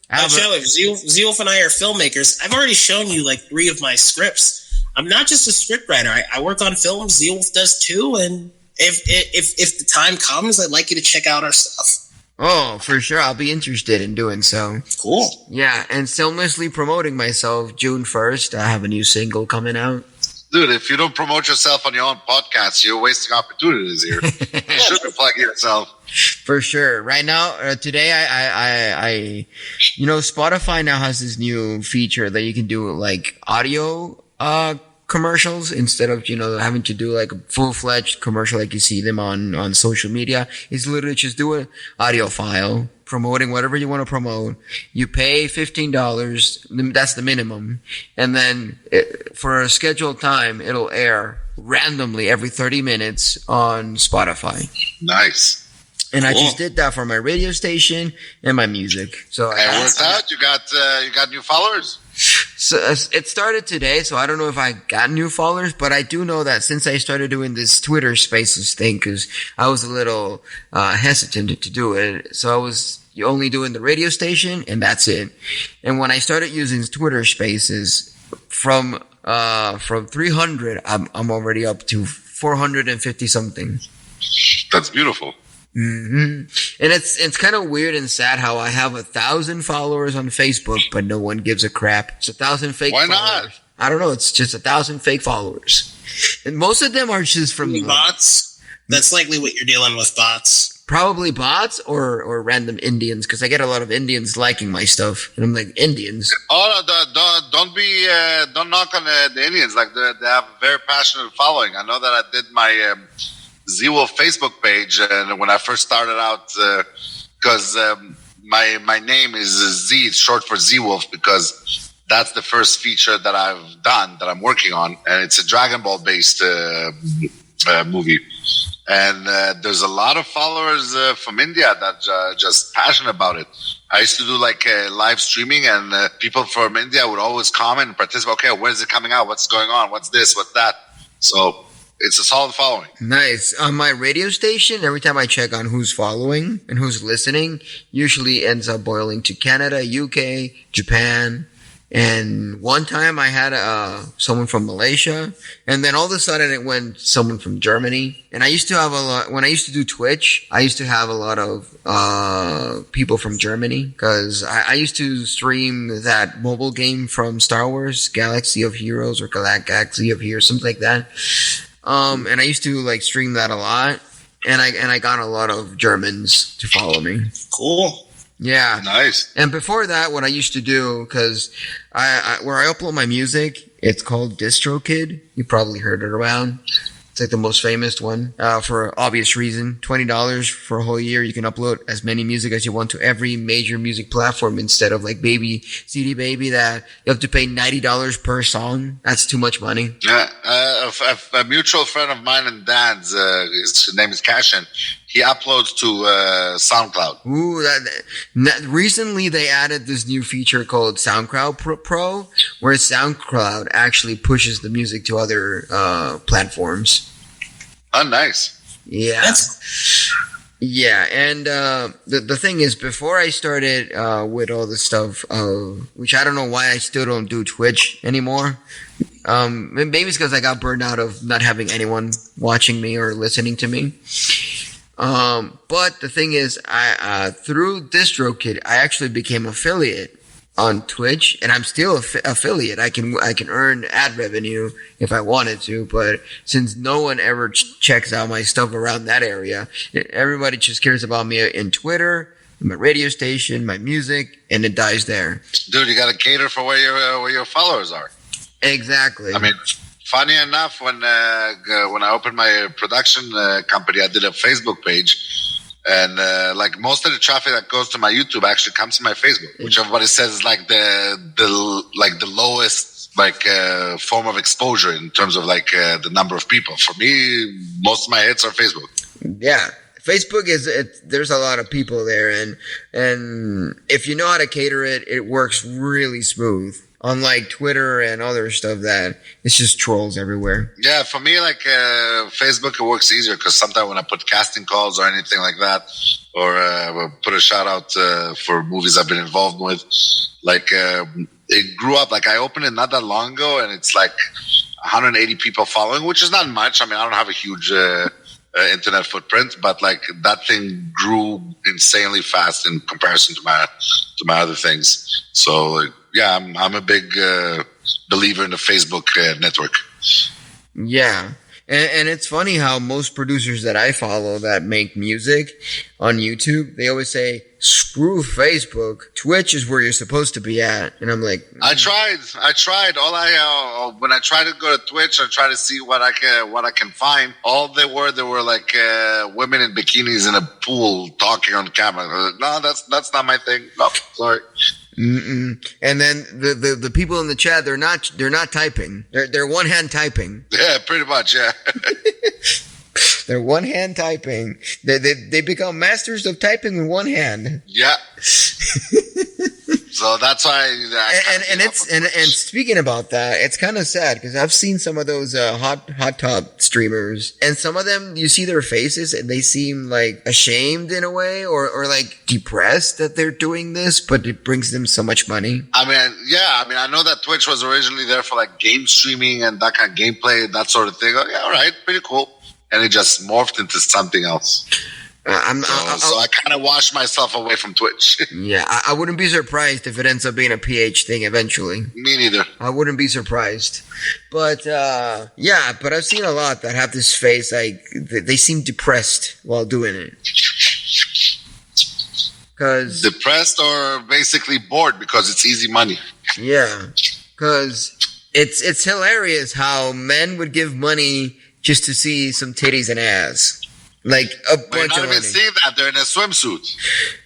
Zeolf and I are filmmakers. I've already shown you like 3 of my scripts. I'm not just a scriptwriter. I work on films. Zeolf does too. And if the time comes, I'd like you to check out our stuff. Oh, for sure. I'll be interested in doing so. Cool. Yeah, and shamelessly promoting myself. June 1st, I have a new single coming out. Dude, if you don't promote yourself on your own podcast, you're wasting opportunities here. You should be plugging yourself. For sure. Right now, today, I Spotify now has this new feature that you can do like audio commercials instead of having to do like a full-fledged commercial like you see them on social media. It's literally just do an audio file promoting whatever you want to promote. You pay $15, that's the minimum, and then for a scheduled time it'll air randomly every 30 minutes on Spotify. Nice. And cool. I just did that for my radio station and my music. So it worked out. You got new followers. So it started today, so I don't know if I got new followers, but I do know that since I started doing this Twitter Spaces thing, because I was a little hesitant to do it, so I was only doing the radio station, and that's it. And when I started using Twitter Spaces, from 300, I'm already up to 450 something. That's beautiful. Mm-hmm. And it's kind of weird and sad how I have 1,000 followers on Facebook, but no one gives a crap. It's 1,000 fake Why followers. not? I don't know. It's just 1,000 fake followers. And most of them are just from bots. That's likely what you're dealing with, bots. Probably bots or random Indians, because I get a lot of Indians liking my stuff. And I'm like, Indians? Oh, no, don't knock on the Indians. Like, they have a very passionate following. I know that I did my Z-Wolf Facebook page, and when I first started out, because my name is Z, it's short for Z-Wolf, because that's the first feature that I've done, that I'm working on, and it's a Dragon Ball based movie. And there's a lot of followers from India that are just passionate about it. I used to do like live streaming, and people from India would always comment and participate. Okay, where's it coming out? What's going on? What's this? What's that? So it's a solid following. Nice. On my radio station, every time I check on who's following and who's listening, usually ends up boiling to Canada, UK, Japan. And one time I had someone from Malaysia, and then all of a sudden it went someone from Germany. And I used to have a lot, when I used to do Twitch, I used to have a lot of people from Germany, because I used to stream that mobile game from Star Wars, Galaxy of Heroes or Galaxy of Heroes, something like that. And I used to like stream that a lot, and I got a lot of Germans to follow me. Cool. Yeah. Nice. And before that, what I used to do, because where I upload my music, it's called DistroKid. You probably heard it around. It's like the most famous one, for obvious reason. $20 for a whole year. You can upload as many music as you want to every major music platform, instead of like CD Baby, that you have to pay $90 per song. That's too much money. Yeah, a mutual friend of mine and Dan's, his name is Cashin. He uploads to SoundCloud. Ooh, recently they added this new feature called SoundCloud Pro, where SoundCloud actually pushes the music to other platforms. Oh, nice. Yeah. Yeah, and the thing is, before I started with all this stuff, which I don't know why I still don't do Twitch anymore. Maybe it's because I got burned out of not having anyone watching me or listening to me. But the thing is, I through DistroKid, I actually became affiliate on Twitch, and I'm still affiliate. I can earn ad revenue if I wanted to, but since no one ever checks out my stuff around that area, everybody just cares about me in Twitter, my radio station, my music, and it dies there. Dude, you got to cater for where your followers are. Exactly. I mean, funny enough, when I opened my production company, I did a Facebook page. And like most of the traffic that goes to my YouTube actually comes to my Facebook, which everybody says is like the lowest form of exposure in terms of the number of people. For me, most of my hits are Facebook. Yeah, Facebook there's a lot of people there, and if you know how to cater it, it works really smooth. Unlike Twitter and other stuff that it's just trolls everywhere. Yeah, for me, Facebook, it works easier because sometimes when I put casting calls or anything like that, or put a shout out for movies I've been involved with, it grew up. I opened it not that long ago, and it's 180 people following, which is not much. I mean, I don't have a huge internet footprint, but that thing grew insanely fast in comparison to my other things. So yeah, I'm a big believer in the Facebook network. Yeah. And it's funny how most producers that I follow that make music on YouTube, they always say, screw Facebook. Twitch is where you're supposed to be at. And I'm like, I tried. When I try to go to Twitch and try to see what I can find, all they were like women in bikinis in a pool talking on camera. No, that's not my thing. No, sorry. Mm-mm. And then the people in the chat, they're not typing. They're one hand typing. Yeah, pretty much. Yeah. They're one hand typing. They become masters of typing with one hand. Yeah. So that's why. And speaking about that, it's kind of sad because I've seen some of those hot tub streamers, and some of them you see their faces and they seem like ashamed in a way, or like depressed that they're doing this, but it brings them so much money. I mean, I know that Twitch was originally there for like game streaming and that kind of gameplay, that sort of thing. Oh, yeah, all right, pretty cool. And it just morphed into something else. So I kind of washed myself away from Twitch. Yeah, I wouldn't be surprised if it ends up being a PH thing eventually. Me neither. I wouldn't be surprised. But, yeah, but I've seen a lot that have this face, like, they seem depressed while doing it. Depressed or basically bored because it's easy money. Yeah, because it's hilarious how men would give money just to see some titties and ass. Like a bunch of money. You're not even seeing that. They're in a swimsuit.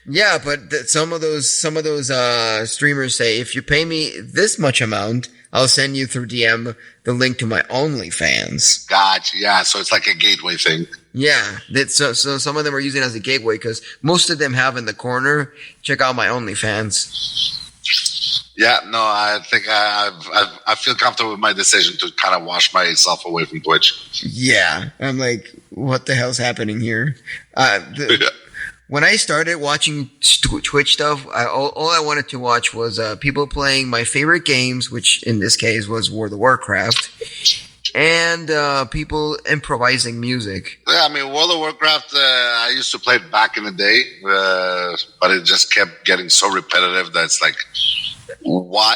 Yeah, but some of those streamers say, if you pay me this much amount, I'll send you through DM the link to my OnlyFans. Gotcha. Yeah, so it's like a gateway thing. Yeah, so some of them are using it as a gateway because most of them have in the corner, check out my OnlyFans. Yeah, no, I think I feel comfortable with my decision to kind of wash myself away from Twitch. Yeah, I'm like, what the hell's happening here? When I started watching Twitch stuff, all I wanted to watch was people playing my favorite games, which in this case was World of Warcraft, and people improvising music. Yeah, I mean, World of Warcraft, I used to play it back in the day, but it just kept getting so repetitive that it's like, why?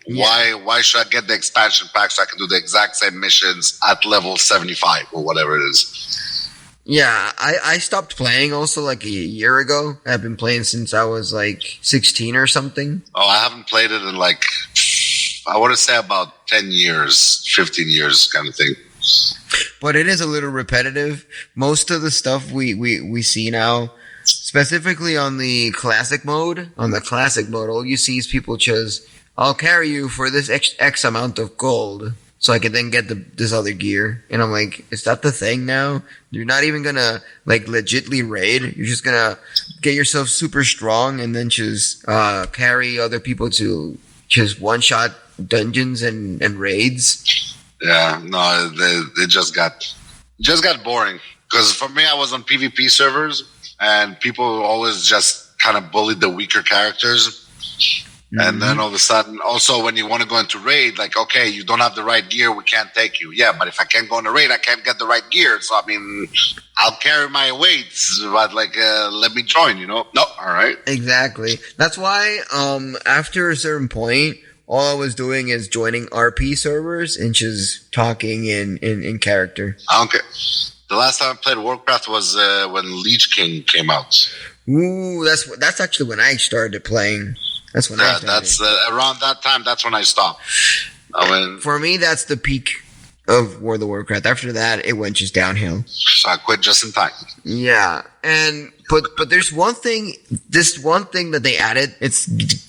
Yeah. Why should I get the expansion pack so I can do the exact same missions at level 75 or whatever it is? Yeah, I stopped playing also like a year ago. I've been playing since I was like 16 or something. Oh, I haven't played it in like, I want to say about 10 years, 15 years kind of thing. But it is a little repetitive. Most of the stuff we see now, specifically on the classic mode, all you see is people just, I'll carry you for this X amount of gold so I can then get this other gear. And I'm like, is that the thing now? You're not even gonna like legitly raid. You're just gonna get yourself super strong and then just carry other people to just one-shot dungeons and raids. Yeah, no, it just got boring. Because for me, I was on PvP servers, and people always just kind of bullied the weaker characters. Mm-hmm. And then all of a sudden, also when you want to go into raid, like, okay, you don't have the right gear, we can't take you. Yeah, but if I can't go in a raid, I can't get the right gear. So, I mean, I'll carry my weights, but like, let me join, you know? No, all right. Exactly. That's why after a certain point, all I was doing is joining RP servers and just talking in character. Okay. The last time I played Warcraft was when Lich King came out. Ooh, that's actually when I started playing. That's when I started. That's around that time. That's when I stopped. For me, that's the peak of World of Warcraft. After that, it went just downhill. So I quit just in time. Yeah, but there's one thing that they added. It's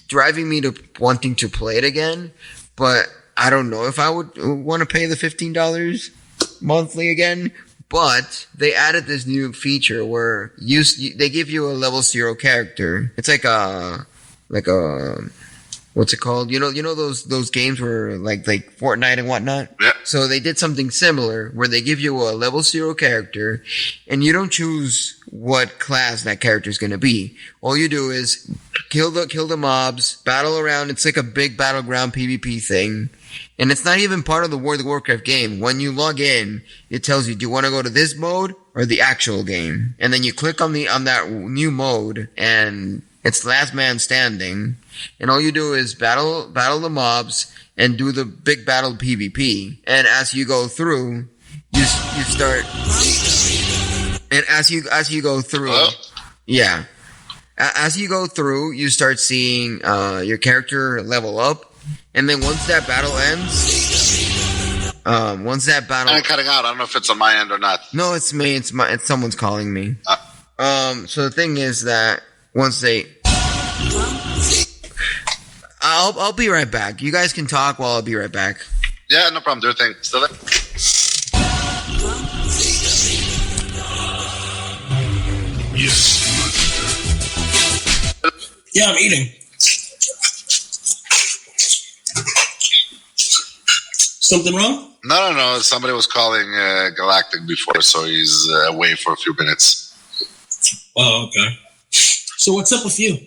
driving me to wanting to play it again, but I don't know if I would want to pay the $15 monthly again. But they added this new feature where they give you a level 0 character. It's like a what's it called? You know those games where like Fortnite and whatnot. Yeah. So they did something similar where they give you a level 0 character, and you don't choose what class that character is going to be. All you do is kill the mobs, battle around. It's like a big battleground PvP thing. And it's not even part of the World of Warcraft game. When you log in, it tells you, do you want to go to this mode or the actual game? And then you click on that new mode, and it's last man standing. and all you do is battle the mobs and do the big battle PvP. And as you go through, you start, and as you go through, yeah, as you go through, you start seeing your character level up, and then once that battle ends. I'm cutting out. I don't know if it's on my end or not. No, it's me. It's someone's calling me. So the thing is that once they, I'll be right back. You guys can talk while I'll be right back. Yeah, no problem. Do your thing. Still there? Yeah, I'm eating. Something wrong? No. Somebody was calling Galactic before, so he's away for a few minutes. Oh, okay. So what's up with you?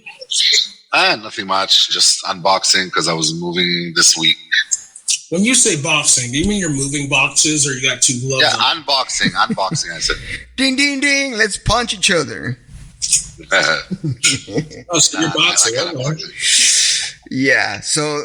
Nothing much. Just unboxing because I was moving this week. When you say boxing, do you mean you're moving boxes or you got two gloves? Yeah, unboxing, I said. Ding, ding, ding. Let's punch each other. Oh, so you're boxing. Yeah, so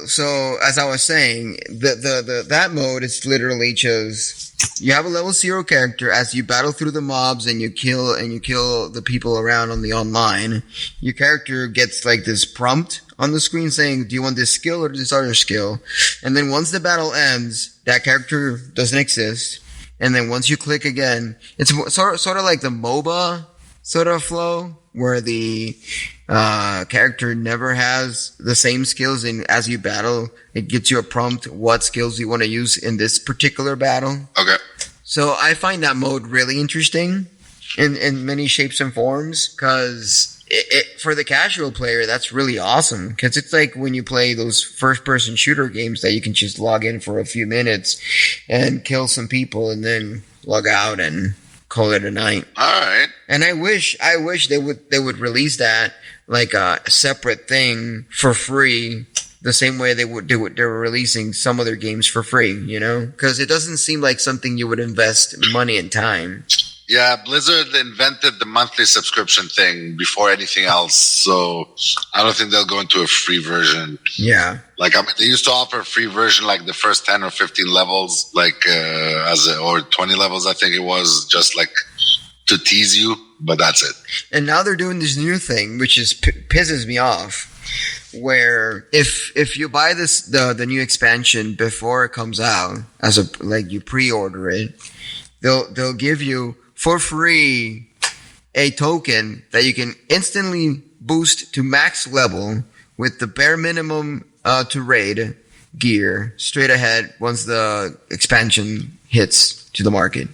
as I was saying, that mode is literally just you have a level 0 character. As you battle through the mobs and you kill the people around on the online, your character gets like this prompt on the screen saying, "Do you want this skill or this other skill?" And then once the battle ends, that character doesn't exist. And then once you click again, it's sort of like the MOBA sort of flow where the character never has the same skills, and as you battle, it gives you a prompt what skills you want to use in this particular battle. Okay. So I find that mode really interesting in many shapes and forms, because for the casual player, that's really awesome, because it's like when you play those first-person shooter games that you can just log in for a few minutes and kill some people and then log out and call it a night. All right. And I wish they would release that like a separate thing for free, the same way they were releasing some other games for free, you know? Because it doesn't seem like something you would invest money and time. Yeah, Blizzard invented the monthly subscription thing before anything else, so I don't think they'll go into a free version. Yeah. Like, I mean, they used to offer a free version like the first 10 or 15 levels, like, or 20 levels, I think it was, just like to tease you, but that's it. And now they're doing this new thing, which is pisses me off, where if you buy the new expansion before it comes out, you pre-order it, they'll give you for free a token that you can instantly boost to max level with the bare minimum to raid gear straight ahead once the expansion hits to the market.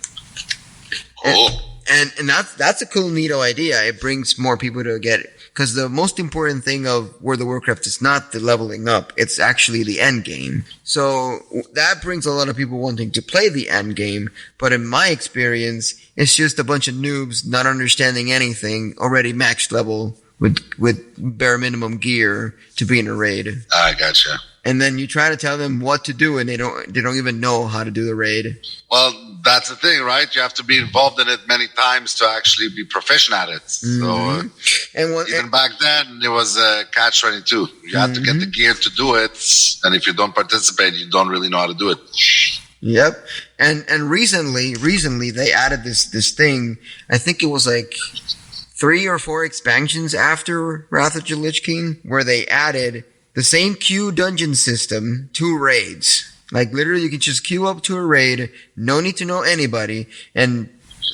Cool. And that's a cool, neato idea. It brings more people to get it. Because the most important thing of World of Warcraft is not the leveling up. It's actually the end game. So that brings a lot of people wanting to play the end game. But in my experience, it's just a bunch of noobs not understanding anything, already maxed level with bare minimum gear to be in a raid. I gotcha. And then you try to tell them what to do, and they don't even know how to do the raid. Well, that's the thing, right? You have to be involved in it many times to actually be proficient at it. Mm-hmm. So even back then, it was catch-22. You had to get the gear to do it, and if you don't participate, you don't really know how to do it. Yep. And recently they added this thing. I think it was like 3 or 4 expansions after Wrath of the Lich King, where they added the same queue dungeon system to raids. Like, literally, you can just queue up to a raid, no need to know anybody, and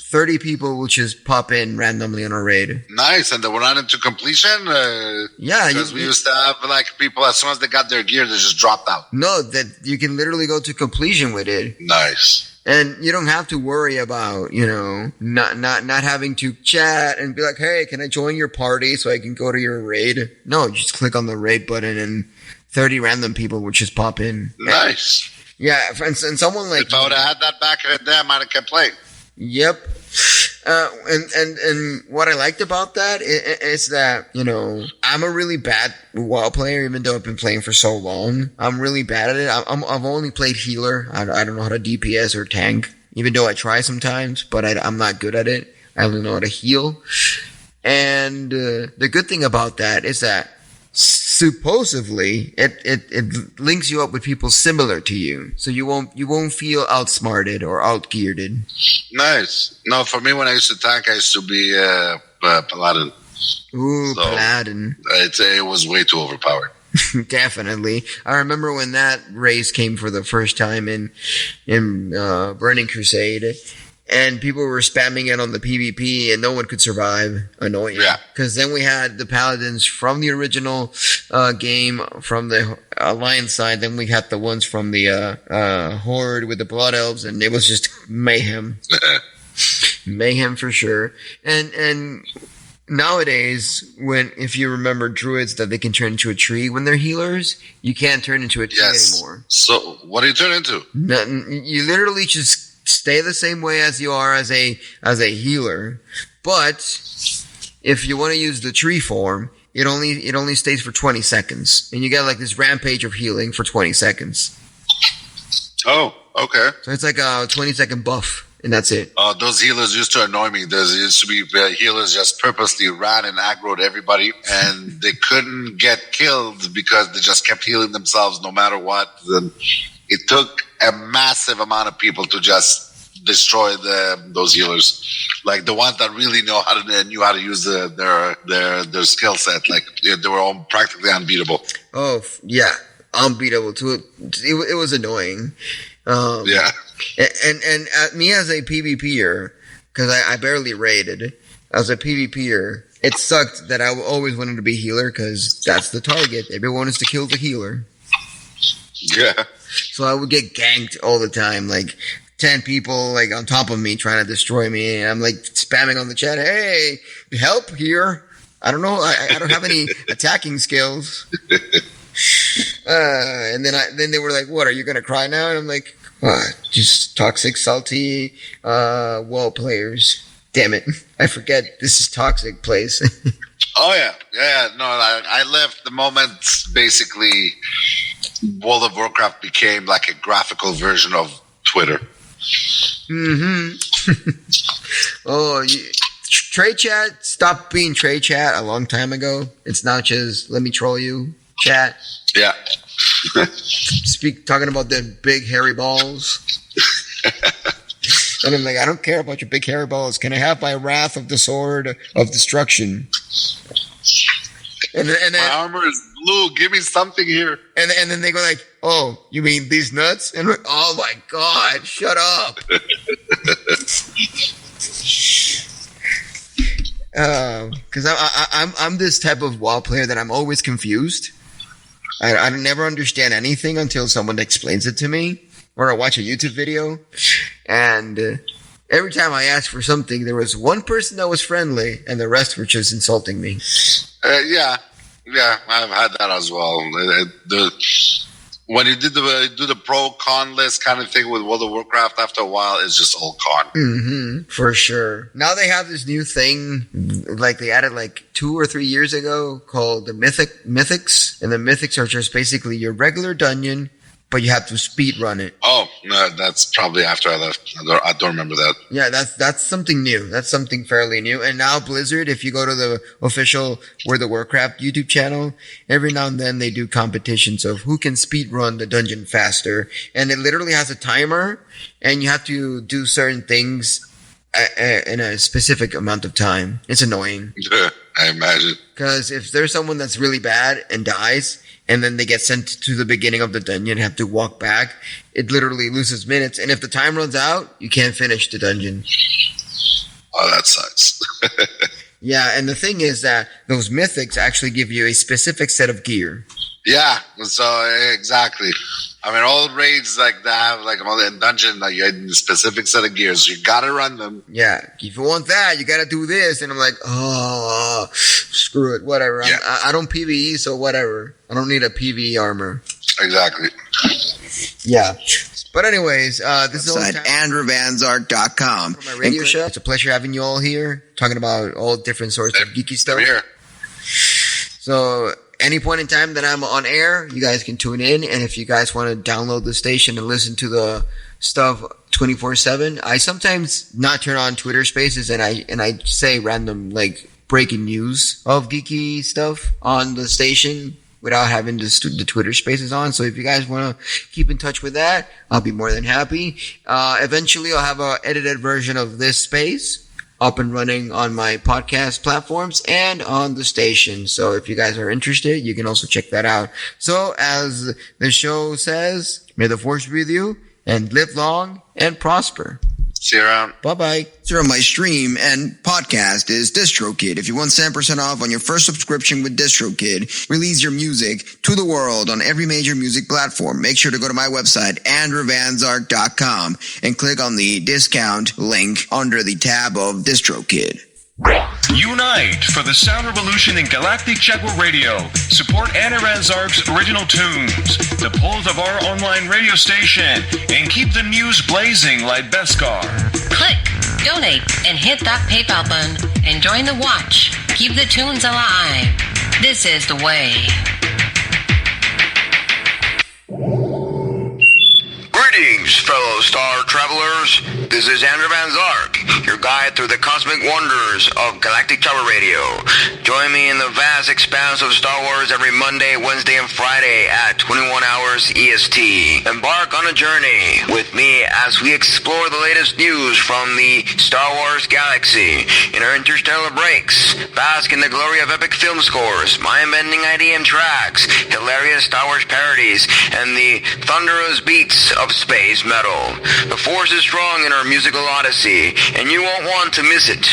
30 people will just pop in randomly on a raid. Nice, and they were not into completion? Yeah. Because we used to have, like, people, as soon as they got their gear, they just dropped out. No, that you can literally go to completion with it. Nice. And you don't have to worry about, not having to chat and be like, hey, can I join your party so I can go to your raid? No, just click on the raid button and 30 random people will just pop in. Nice. Yeah, and someone like... If I would have had that back in the day, I might have kept playing. Yep. And what I liked about that is that, I'm a really bad WoW player, even though I've been playing for so long. I'm really bad at it. I've only played healer. I don't know how to DPS or tank, even though I try sometimes, but I'm not good at it. I only know how to heal. And the good thing about that is that supposedly it links you up with people similar to you, so you won't feel outsmarted or outgeared. Nice. No, for me, when I used to tank, I used to be Paladin. Ooh, So- Paladin. It was way too overpowered. Definitely. I remember when that race came for the first time in Burning Crusade, and people were spamming it on the PvP, and no one could survive. Annoying. Yeah. Because then we had the Paladins from the original game, from the Alliance side. Then we had the ones from the Horde with the Blood Elves, and it was just mayhem. Mayhem for sure. And nowadays, if you remember druids that they can turn into a tree when they're healers, you can't turn into a tree Yes. anymore. So, what do you turn into? Nothing. You literally just stay the same way as you are as a healer. But if you want to use the tree form, it only stays for 20 seconds, and you get like this rampage of healing for 20 seconds. Oh, okay. So it's like a 20-second buff, and that's it. Those healers used to annoy me. There used to be healers just purposely ran and aggroed everybody, and they couldn't get killed because they just kept healing themselves no matter what. Then it took a massive amount of people to just destroy those healers, like the ones that really knew how to use their skill set. Like they were all practically unbeatable. Oh yeah, unbeatable too. It was annoying. Yeah. And me as a PvPer, because I barely raided, as a PvPer, it sucked that I always wanted to be healer because that's the target. Everyone is to kill the healer. Yeah. So I would get ganked all the time, like 10 people like on top of me trying to destroy me. And I'm like spamming on the chat, hey, help here. I don't know. I don't have any attacking skills. And then they were like, what, are you going to cry now? And I'm like, just toxic, salty, wall players. Damn it. I forget this is toxic place. Oh yeah. Yeah. No, I left the moment basically World of Warcraft became like a graphical version of Twitter. Mm-hmm. Trade chat stopped being trade chat a long time ago. It's now just let me troll you chat. Yeah. Talking about the big hairy balls. And I'm like, I don't care about your big hairy balls. Can I have my wrath of the sword of destruction? And then My armor is blue. Give me something here. And then they go like, oh, you mean these nuts? And we're, oh my God, shut up. Because I'm this type of WoW player that I'm always confused. I never understand anything until someone explains it to me, or I watch a YouTube video. And every time I asked for something, there was one person that was friendly, and the rest were just insulting me. Yeah, I've had that as well. When you do the pro con list kind of thing with World of Warcraft, after a while, it's just all con. Mm-hmm, for sure. Now they have this new thing, like they added like 2 or 3 years ago, called the Mythics, and the Mythics are just basically your regular dungeon, but you have to speed run it. Oh, no, that's probably after I left. I don't remember that. Yeah, that's something new. That's something fairly new. And now Blizzard, if you go to the official World of Warcraft YouTube channel, every now and then they do competitions of who can speed run the dungeon faster. And it literally has a timer, and you have to do certain things in a specific amount of time. It's annoying. I imagine. Because if there's someone that's really bad and dies, and then they get sent to the beginning of the dungeon and have to walk back, it literally loses minutes. And if the time runs out, you can't finish the dungeon. Oh, that sucks. Yeah, and the thing is that those mythics actually give you a specific set of gear. Yeah, so exactly. I mean, all raids like that, like in dungeon, like you had a specific set of gears. You gotta run them. Yeah, if you want that, you gotta do this. And I'm like, oh, screw it, whatever. Yeah. I don't PvE, so whatever. I don't need a PvE armor. Exactly. Yeah. But anyways, this is Website, andrewvanzark.com. my radio show. It's a pleasure having you all here, talking about all different sorts of geeky stuff. I'm here. So any point in time that I'm on air, you guys can tune in. And if you guys want to download the station and listen to the stuff 24/7, I sometimes not turn on Twitter Spaces, and I say random like breaking news of geeky stuff on the station without having the Twitter Spaces on. So if you guys want to keep in touch with that, I'll be more than happy. Eventually, I'll have an edited version of this space up and running on my podcast platforms and on the station. So if you guys are interested, you can also check that out. So as the show says, may the force be with you and live long and prosper. See you around. Bye-bye. So my stream and podcast is DistroKid. If you want 7% off on your first subscription with DistroKid, release your music to the world on every major music platform. Make sure to go to my website, andrewvanzark.com, and click on the discount link under the tab of DistroKid. Unite for the sound revolution in Galactic ChatWave Radio. Support Anna Zark's original tunes, the polls of our online radio station, and keep the news blazing like Beskar. Click, donate, and hit that PayPal button and join the watch. Keep the tunes alive. This is the way. Greetings, fellow star travelers. This is Andrew Van Zark, your guide through the cosmic wonders of Galactic ChatWave Radio. Join me in the vast expanse of Star Wars every Monday, Wednesday, and Friday at 21 hours EST. Embark on a journey with me as we explore the latest news from the Star Wars galaxy. In our interstellar breaks, bask in the glory of epic film scores, mind-bending IDM tracks, hilarious Star Wars parodies, and the thunderous beats of space metal. The force is strong in our musical odyssey, and you won't want to miss it.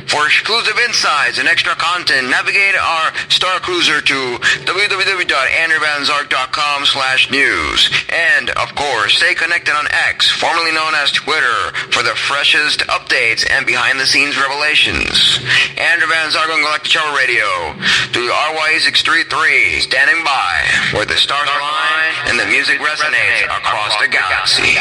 For exclusive insights and extra content, navigate our Star Cruiser to www.andrewvanzark.com/news. And, of course, stay connected on X, formerly known as Twitter, for the freshest updates and behind-the-scenes revelations. Andrew Van Zark on Galactic ChatWave Radio, through RYE 633, standing by, where the stars align and the music resonates across the galaxy.